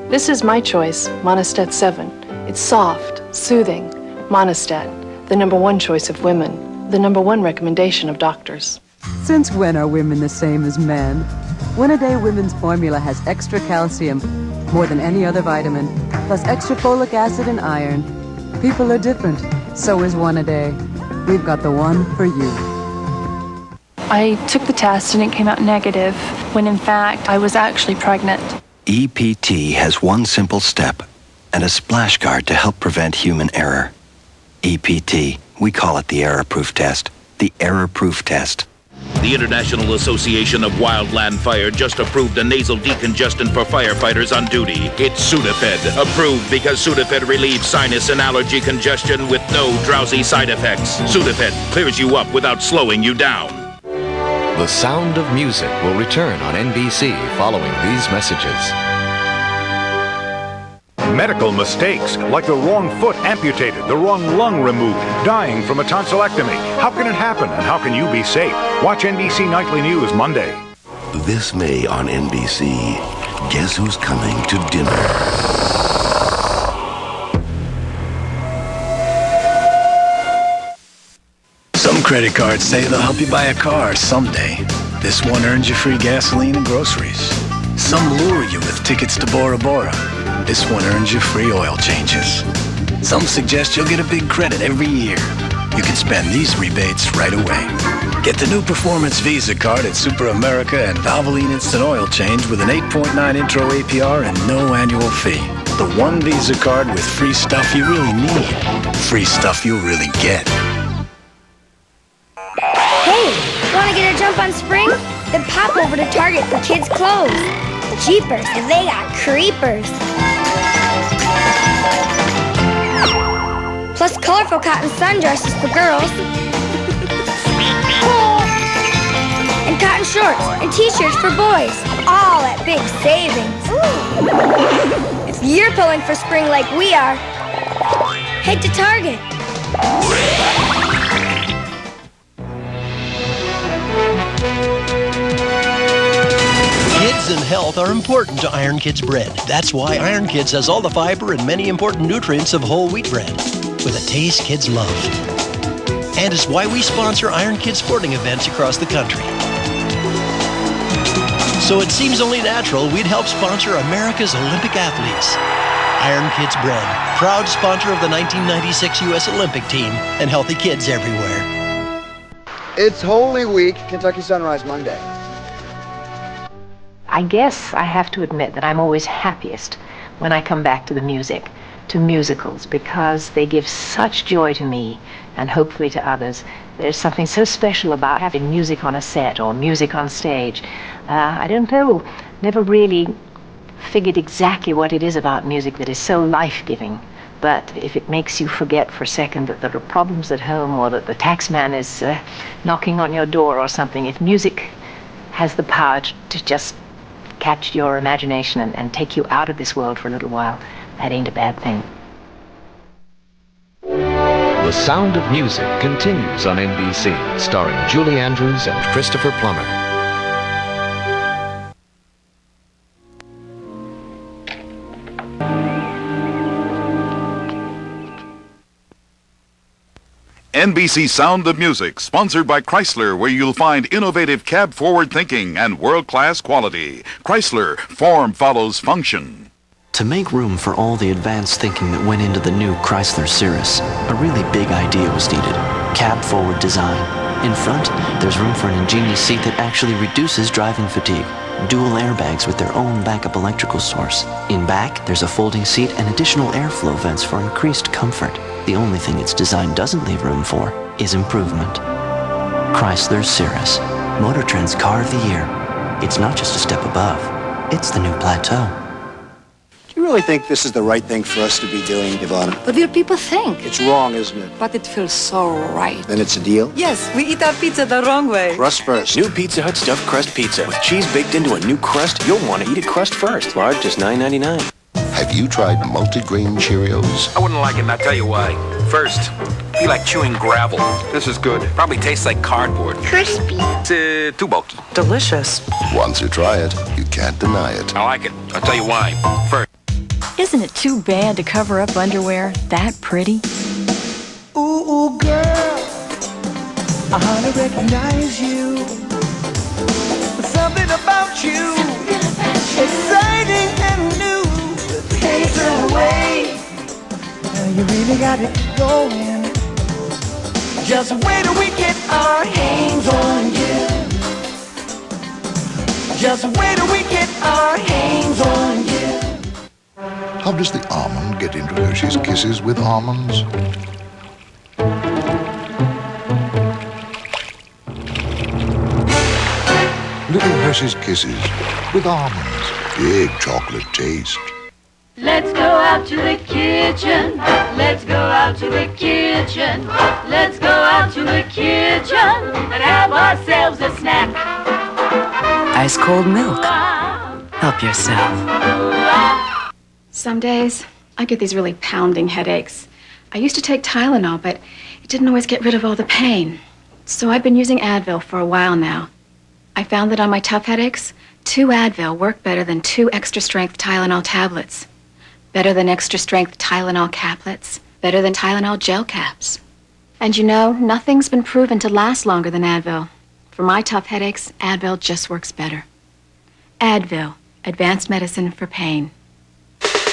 This is my choice, Monistat 7. It's soft, soothing. Monistat, the #1 choice of women, the #1 recommendation of doctors. Since when are women the same as men? One-A-Day Women's Formula has extra calcium, more than any other vitamin, plus extra folic acid and iron. People are different, so is One-A-Day. We've got the one for you. I took the test and it came out negative, when in fact I was actually pregnant. EPT has one simple step and a splash guard to help prevent human error. EPT, we call it the error-proof test. The error-proof test. The International Association of Wildland Fire just approved a nasal decongestant for firefighters on duty. It's Sudafed, approved because Sudafed relieves sinus and allergy congestion with no drowsy side effects. Sudafed clears you up without slowing you down. The Sound of Music will return on NBC following these messages. Medical mistakes, like the wrong foot amputated, the wrong lung removed, dying from a tonsillectomy. How can it happen, and how can you be safe? Watch NBC Nightly News Monday. This May on NBC, guess who's coming to dinner? Some credit cards say they'll help you buy a car someday. This one earns you free gasoline and groceries. Some lure you with tickets to Bora Bora. This one earns you free oil changes. Some suggest you'll get a big credit every year. You can spend these rebates right away. Get the new Performance Visa card at Super America and Valvoline Instant Oil Change with an 8.9 intro APR and no annual fee. The one Visa card with free stuff you really need. Free stuff you'll really get. Hey, want to get a jump on spring? Then pop over to Target for kids' clothes. Jeepers, and they got creepers. Plus colorful cotton sundresses for girls. And cotton shorts and t-shirts for boys. All at big savings. If you're pulling for spring like we are, head to Target. Kids and health are important to Iron Kids bread. That's why Iron Kids has all the fiber and many important nutrients of whole wheat bread, with a taste kids love. And it's why we sponsor Iron Kids sporting events across the country. So it seems only natural we'd help sponsor America's Olympic athletes. Iron Kids bread, proud sponsor of the 1996 U.S. Olympic team and healthy kids everywhere. It's Holy Week, Kentucky Sunrise Monday. I guess I have to admit that I'm always happiest when I come back to the music, to musicals, because they give such joy to me and hopefully to others. There's something so special about having music on a set or music on stage. I don't know, never really figured exactly what it is about music that is so life-giving. But if it makes you forget for a second that there are problems at home or that the taxman is knocking on your door or something, if music has the power to just catch your imagination and take you out of this world for a little while, that ain't a bad thing. The Sound of Music continues on NBC, starring Julie Andrews and Christopher Plummer. NBC Sound of Music, sponsored by Chrysler, where you'll find innovative cab-forward thinking and world-class quality. Chrysler, form follows function. To make room for all the advanced thinking that went into the new Chrysler Cirrus, a really big idea was needed. Cab-forward design. In front, there's room for an ingenious seat that actually reduces driving fatigue. Dual airbags with their own backup electrical source. In back, there's a folding seat and additional airflow vents for increased comfort. The only thing its design doesn't leave room for is improvement. Chrysler Cirrus, Motor Trend's car of the year. It's not just a step above, it's the new plateau. Do you really think this is the right thing for us to be doing, Ivana? What will people think? It's wrong, isn't it? But it feels so right. Then it's a deal? Yes, we eat our pizza the wrong way. Crust first. New Pizza Hut stuffed crust pizza. With cheese baked into a new crust, you'll want to eat it crust first. Large, just $9.99. Have you tried multigrain Cheerios? I wouldn't like it, and I'll tell you why. First, feel like chewing gravel. This is good. Probably tastes like cardboard. Crispy. It's too bulky. Delicious. Once you try it, you can't deny it. I like it. I'll tell you why. First. Isn't it too bad to cover up underwear that pretty? Ooh, ooh, girl, I hardly recognize you. Something about you, exciting and new. Can't turn away. Now you really got it going. Just wait till we get our hands on you. Just wait till we get our hands on you. How does the almond get into Hershey's Kisses with almonds? Little Hershey's Kisses with almonds. Big chocolate taste. Let's go out to the kitchen. Let's go out to the kitchen. Let's go out to the kitchen and have ourselves a snack. Ice cold milk. Help yourself. Some days, I get these really pounding headaches. I used to take Tylenol, but it didn't always get rid of all the pain. So I've been using Advil for a while now. I found that on my tough headaches, 2 Advil work better than 2 extra-strength Tylenol tablets. Better than extra-strength Tylenol caplets. Better than Tylenol gel caps. And you know, nothing's been proven to last longer than Advil. For my tough headaches, Advil just works better. Advil, advanced medicine for pain.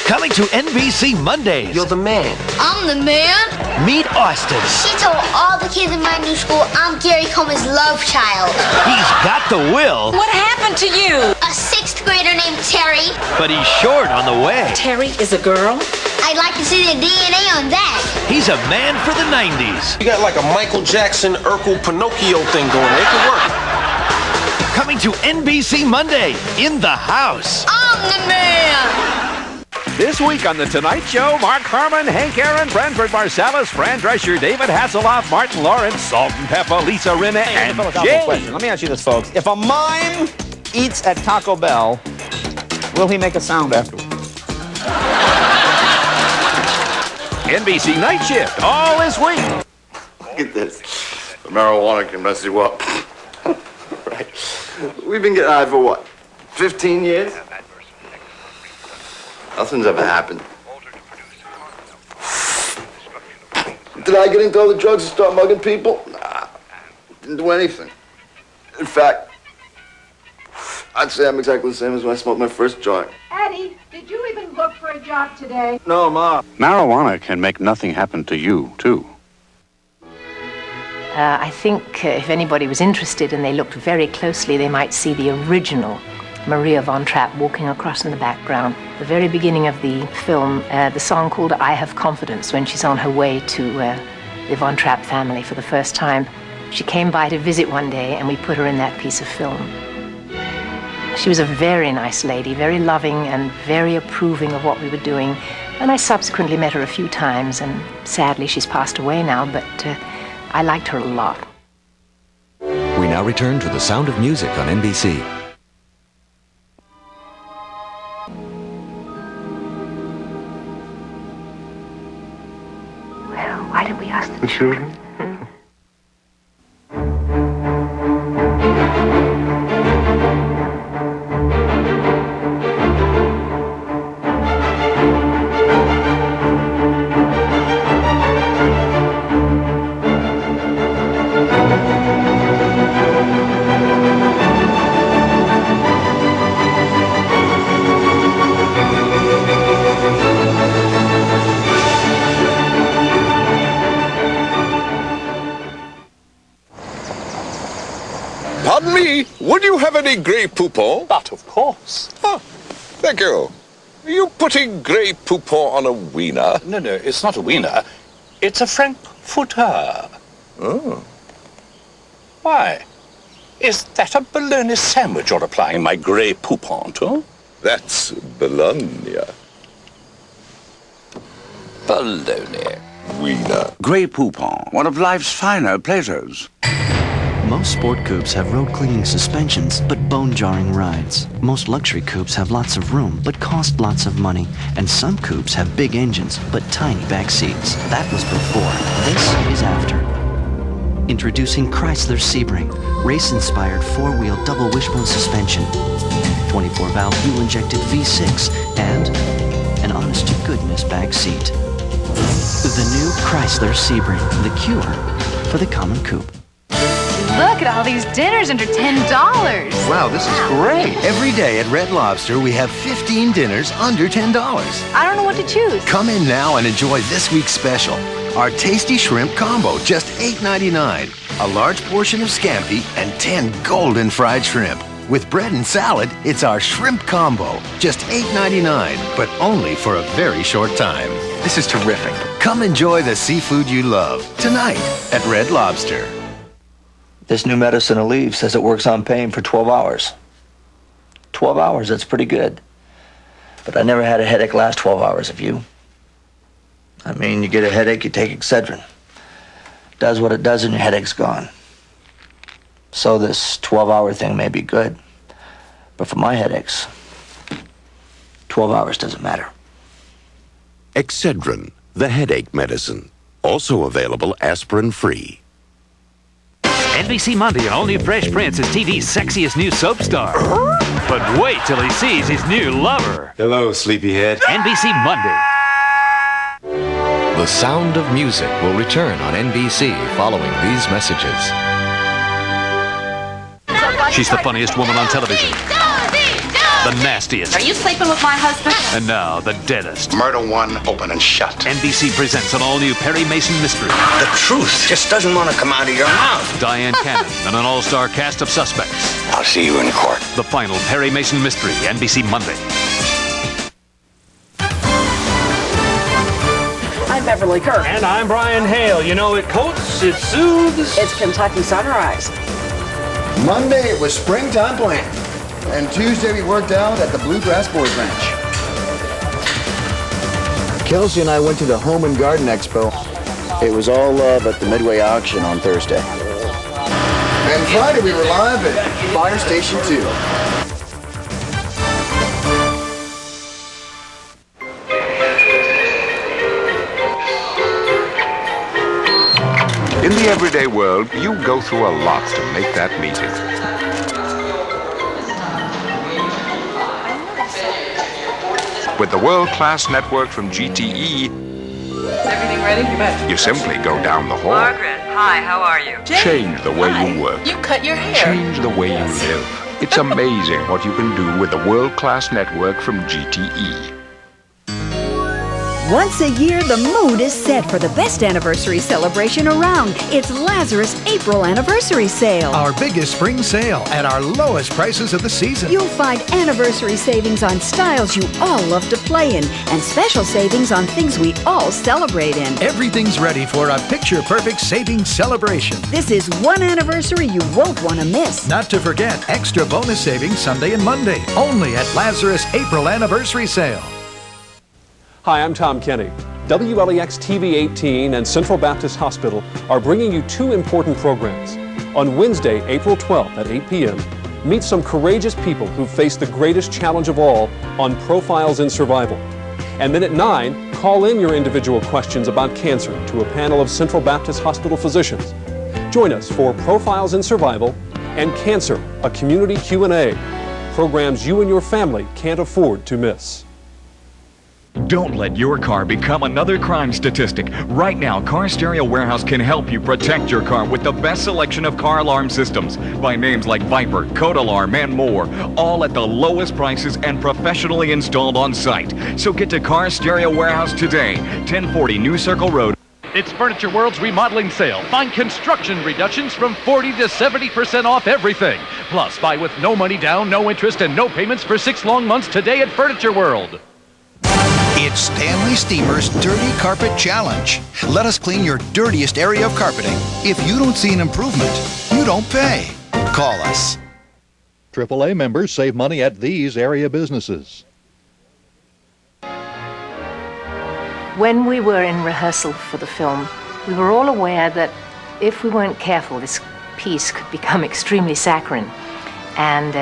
Coming to NBC Mondays. You're the man. I'm the man. Meet Austin. She told all the kids in my new school I'm Gary Coleman's love child. He's got the will. What happened to you? A 6th grader named Terry. But he's short on the way. Terry is a girl? I'd like to see the DNA on that. He's a man for the 90s. You got like a Michael Jackson, Urkel, Pinocchio thing going. Make it work. Coming to NBC Monday, in the house. I'm the man! This week on The Tonight Show, Mark Harmon, Hank Aaron, Branford Marsalis, Fran Drescher, David Hasselhoff, Martin Lawrence, Salt and Pepper, Lisa Rinna, and Jay. Question. Let me ask you this, folks. If a mime eats at Taco Bell, will he make a sound afterwards? NBC Night Shift, all this week. Look at this. The marijuana can mess you up. Right. We've been getting high for what? 15 years? Nothing's ever happened. Did I get into all the drugs and start mugging people? Nah. Didn't do anything. In fact, I'd say I'm exactly the same as when I smoked my first joint. Eddie, did you even look for a job today? No, Ma. Marijuana can make nothing happen to you, too. I think if anybody was interested and they looked very closely, they might see the original Maria von Trapp walking across in the background. The very beginning of the film, the song called I Have Confidence, when she's on her way to the von Trapp family for the first time. She came by to visit one day and we put her in that piece of film. She was a very nice lady, very loving and very approving of what we were doing. And I subsequently met her a few times, and sadly she's passed away now, but I liked her a lot. We now return to The Sound of Music on NBC. Well, why did we ask the children? Pardon me, would you have any Grey Poupon? But of course. Oh, thank you. Are you putting Grey Poupon on a wiener? No, it's not a wiener. It's a frankfurter. Oh. Why? Is that a bologna sandwich you're applying my Grey Poupon to? That's bologna. Bologna. Wiener. Grey Poupon, one of life's finer pleasures. Most sport coupes have road cleaning suspensions, but bone-jarring rides. Most luxury coupes have lots of room, but cost lots of money. And some coupes have big engines, but tiny back seats. That was before. This is after. Introducing Chrysler Sebring, race-inspired four-wheel double wishbone suspension, 24-valve fuel-injected V6, and an honest-to-goodness back seat. The new Chrysler Sebring, the cure for the common coupe. Look at all these dinners under $10. Wow, this is great. Every day at Red Lobster, we have 15 dinners under $10. I don't know what to choose. Come in now and enjoy this week's special. Our tasty shrimp combo, just $8.99. A large portion of scampi and 10 golden fried shrimp. With bread and salad, it's our shrimp combo, just $8.99, but only for a very short time. This is terrific. Come enjoy the seafood you love tonight at Red Lobster. This new medicine Aleve says it works on pain for 12 hours. 12 hours, that's pretty good. But I never had a headache last 12 hours, have you? I mean, you get a headache, you take Excedrin. Does what it does and your headache's gone. So this 12-hour thing may be good, but for my headaches, 12 hours doesn't matter. Excedrin, the headache medicine. Also available aspirin-free. NBC Monday, an all-new Fresh Prince is TV's sexiest new soap star. But wait till he sees his new lover. Hello, sleepyhead. NBC Monday. The Sound of Music will return on NBC following these messages. She's the funniest woman on television. The nastiest. Are you sleeping with my husband? And now, the deadest. Murder one, open and shut. NBC presents an all-new Perry Mason mystery. The truth just doesn't want to come out of your mouth. Diane Cannon and an all-star cast of suspects. I'll see you in court. The final Perry Mason mystery, NBC Monday. I'm Beverly Kirk. And I'm Brian Hale. You know, it coats, it soothes. It's Kentucky Sunrise. Monday, it was springtime planting. And Tuesday, we worked out at the Bluegrass Boys Ranch. Kelsey and I went to the Home and Garden Expo. It was all love at the Midway auction on Thursday. And Friday, we were live at Fire Station 2. In the everyday world, you go through a lot to make that meeting. With the world-class network from GTE, is everything ready? You bet. you simply go down the hall. Margaret, hi, how are you? Change the way you work. You cut your hair. Change the way you live. It's amazing what you can do with the world-class network from GTE. Once a year, the mood is set for the best anniversary celebration around. It's Lazarus April Anniversary Sale. Our biggest spring sale at our lowest prices of the season. You'll find anniversary savings on styles you all love to play in and special savings on things we all celebrate in. Everything's ready for a picture-perfect savings celebration. This is one anniversary you won't want to miss. Not to forget, extra bonus savings Sunday and Monday, only at Lazarus April Anniversary Sale. Hi, I'm Tom Kenny. WLEX TV 18 and Central Baptist Hospital are bringing you two important programs. On Wednesday, April 12th at 8 p.m., meet some courageous people who face the greatest challenge of all on Profiles in Survival. And then at 9, call in your individual questions about cancer to a panel of Central Baptist Hospital physicians. Join us for Profiles in Survival and Cancer, a community Q&A. Programs you and your family can't afford to miss. Don't let your car become another crime statistic. Right now, Car Stereo Warehouse can help you protect your car with the best selection of car alarm systems by names like Viper, Code Alarm, and more, all at the lowest prices and professionally installed on site. So get to Car Stereo Warehouse today, 1040 New Circle Road. It's Furniture World's remodeling sale. Find construction reductions from 40 to 70% off everything. Plus, buy with no money down, no interest, and no payments for 6 long months today at Furniture World. It's Stanley Steamer's Dirty Carpet Challenge. Let us clean your dirtiest area of carpeting. If you don't see an improvement, you don't pay. Call us. AAA members save money at these area businesses. When we were in rehearsal for the film, we were all aware that if we weren't careful, this piece could become extremely saccharine. And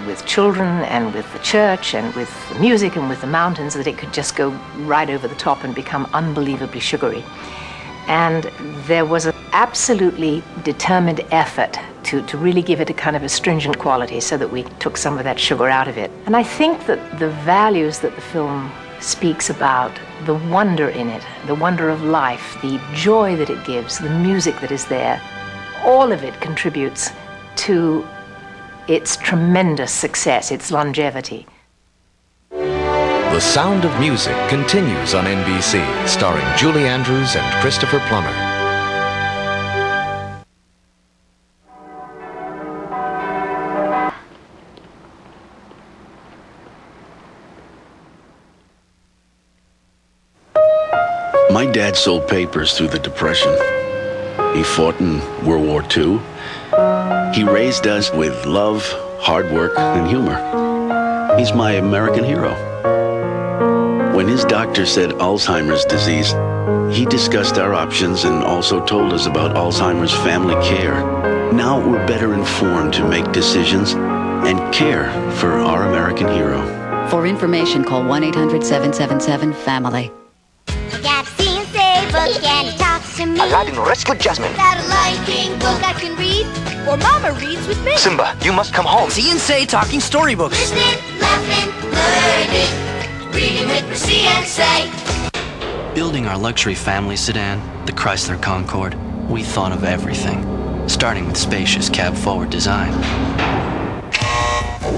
with children and with the church and with the music and with the mountains, that it could just go right over the top and become unbelievably sugary. And there was an absolutely determined effort to really give it a kind of astringent quality so that we took some of that sugar out of it. And I think that the values that the film speaks about, the wonder in it, the wonder of life, the joy that it gives, the music that is there, all of it contributes to its tremendous success, its longevity. The Sound of Music continues on NBC, starring Julie Andrews and Christopher Plummer. My dad sold papers through the Depression. He fought in World War II. He raised us with love, hard work, and humor. He's my American hero. When his doctor said Alzheimer's disease, he discussed our options and also told us about Alzheimer's family care. Now we're better informed to make decisions and care for our American hero. For information, call 1-800-777-FAMILY. A guide in rescue Jasmine. That a Lion King book I can read, or Mama reads with me. Simba, you must come home. See and say talking storybooks. Listening, laughing, learning, reading with me, see and say. Building our luxury family sedan, the Chrysler Concorde, we thought of everything, starting with spacious cab-forward design.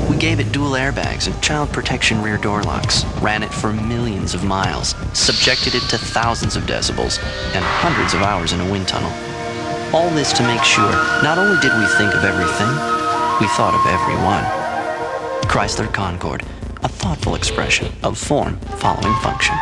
We gave it dual airbags and child protection rear door locks, ran it for millions of miles, subjected it to thousands of decibels, and hundreds of hours in a wind tunnel. All this to make sure not only did we think of everything, we thought of everyone. Chrysler Concorde, a thoughtful expression of form following function.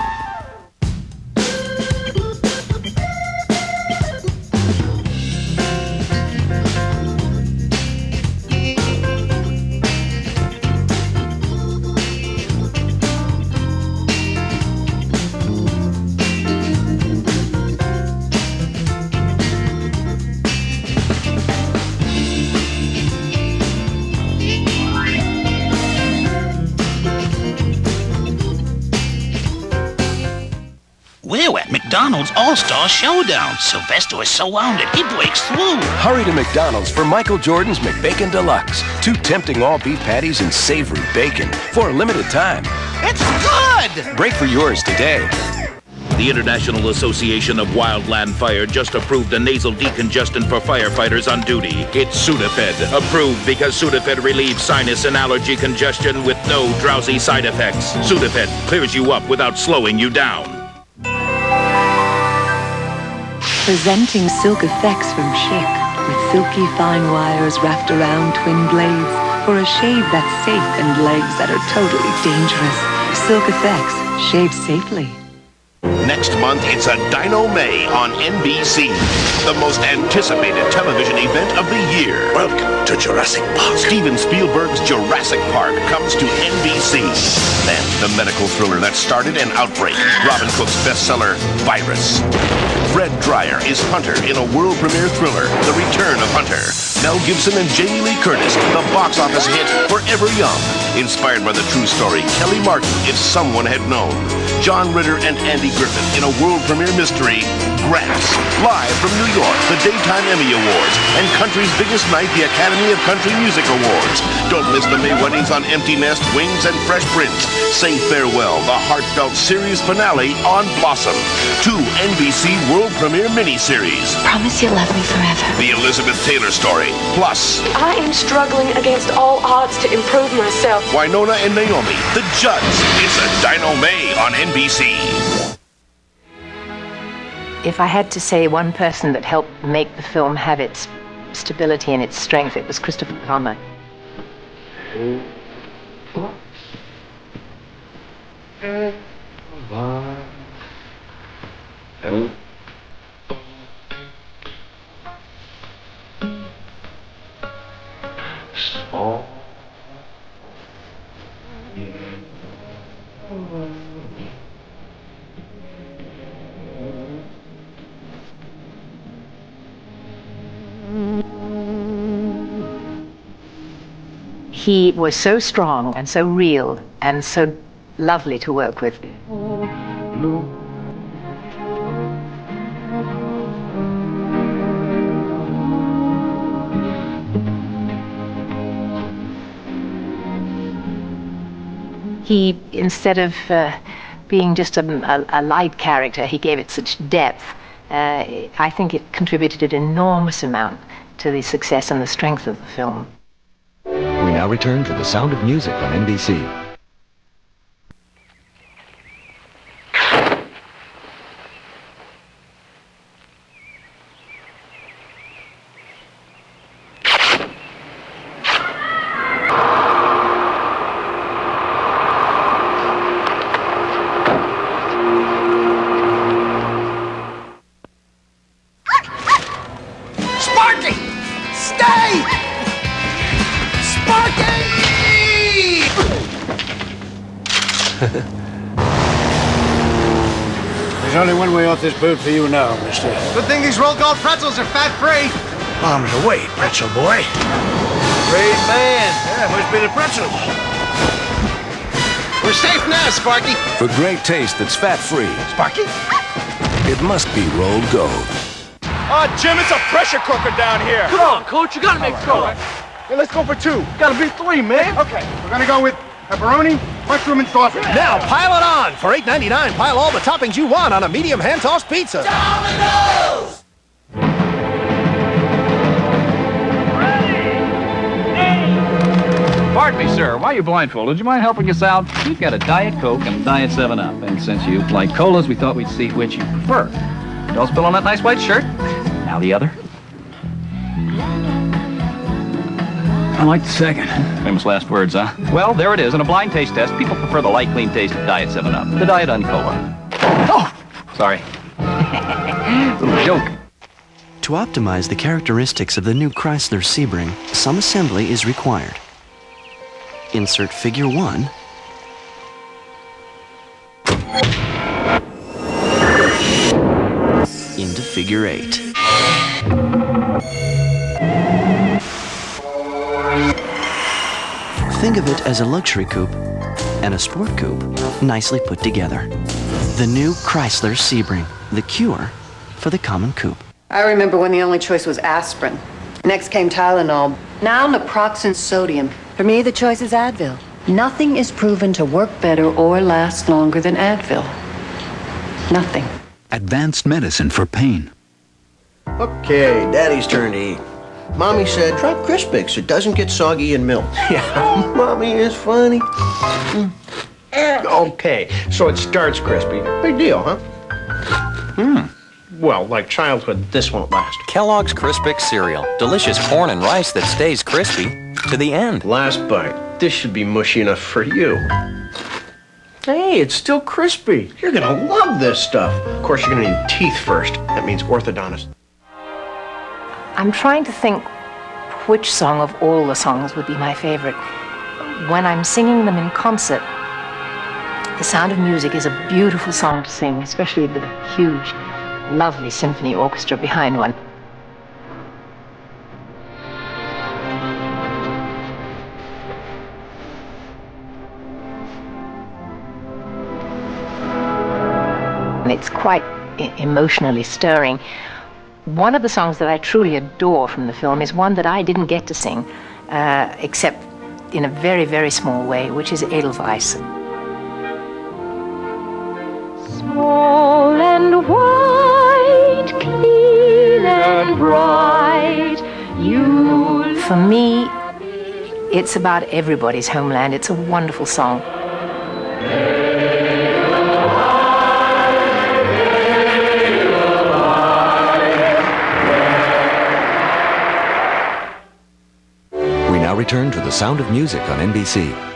McDonald's All-Star Showdown. Sylvester is so wounded, he breaks through. Hurry to McDonald's for Michael Jordan's McBacon Deluxe. 2 tempting all-beef patties and savory bacon for a limited time. It's good! Break for yours today. The International Association of Wildland Fire just approved a nasal decongestant for firefighters on duty. It's Sudafed, approved because Sudafed relieves sinus and allergy congestion with no drowsy side effects. Sudafed clears you up without slowing you down. Presenting Silk Effects from Chic, with silky fine wires wrapped around twin blades for a shave that's safe and legs that are totally dangerous. Silk Effects, shave safely. Next month, it's a Dino May on NBC, the most anticipated television event of the year. Welcome to Jurassic Park. Steven Spielberg's Jurassic Park comes to NBC. Then, the medical thriller that started an outbreak, Robin Cook's bestseller, Virus. Fred Dreyer is Hunter in a world premiere thriller, The Return of Hunter. Mel Gibson and Jamie Lee Curtis, the box office hit Forever Young. Inspired by the true story, Kelly Martin, If Someone Had Known. John Ritter and Andy Griffith in a world premiere mystery, Grass. Live from New York, the Daytime Emmy Awards, and country's biggest night, the Academy of Country Music Awards. Don't miss the May weddings on Empty Nest, Wings, and Fresh Prince. Say farewell, the heartfelt series finale on Blossom. 2 NBC world premiere miniseries. Promise you'll love me forever. The Elizabeth Taylor story. Plus, I am struggling against all odds to improve myself. Winona and Naomi, The Judds. It's a Dino May on NBC. If I had to say one person that helped make the film have its stability and its strength, it was Christopher Plummer. He was so strong and so real and so lovely to work with. He, instead of being just a light character, he gave it such depth. I think it contributed an enormous amount to the success and the strength of the film. We now return to The Sound of Music on NBC. Sparky! Stay! Sparky! There's only one way off this boat for you now, mister. Good thing these roll called pretzels are fat-free. Bombs away, pretzel boy. Great man. Yeah, must be the pretzels. We're safe now, Sparky. For great taste that's fat-free, Sparky? it must be rolled gold. Jim, it's a pressure cooker down here. Come on, Coach, you gotta make trouble. Hey, let's go for 2. Gotta be 3, man. Okay, we're gonna go with pepperoni, mushroom, and sausage. Now pile it on! For $8.99, pile all the toppings you want on a medium hand-tossed pizza. Dominoes! Pardon me, sir. Why are you blindfolded? Would you mind helping us out? We've got a Diet Coke and a Diet 7-Up. And since you like colas, we thought we'd see which you prefer. Don't spill on that nice white shirt. Now the other. I like the second. Famous last words, huh? Well, there it is. In a blind taste test, people prefer the light, clean taste of Diet 7-Up. The Diet Uncola. Oh! Sorry. Little joke. To optimize the characteristics of the new Chrysler Sebring, some assembly is required. Insert Figure 1. Into Figure 8. Think of it as a luxury coupe and a sport coupe nicely put together. The new Chrysler Sebring. the cure for the common coop. I remember when the only choice was aspirin. Next came Tylenol. Now naproxen sodium. For me, the choice is Advil. Nothing is proven to work better or last longer than Advil. Nothing. Advanced medicine for pain. Okay, Daddy's turn to eat. Mommy said, try Crispix. It doesn't get soggy in milk. Yeah, Mommy is funny. Okay, so it starts crispy. Big deal, huh? Well, like childhood, this won't last. Kellogg's Crispix cereal. Delicious corn and rice that stays crispy to the end. Last bite. This should be mushy enough for you. Hey, it's still crispy. You're gonna love this stuff. Of course, you're gonna need teeth first. That means orthodontist. I'm trying to think which song of all the songs would be my favorite. When I'm singing them in concert, The Sound of Music is a beautiful song to sing, especially with a huge, lovely symphony orchestra behind one. And it's quite emotionally stirring. One of the songs that I truly adore from the film is one that I didn't get to sing, except in a very, very small way, which is Edelweiss. Small and white, clean and bright, you... For me, it's about everybody's homeland. It's a wonderful song. We now return to The Sound of Music on NBC.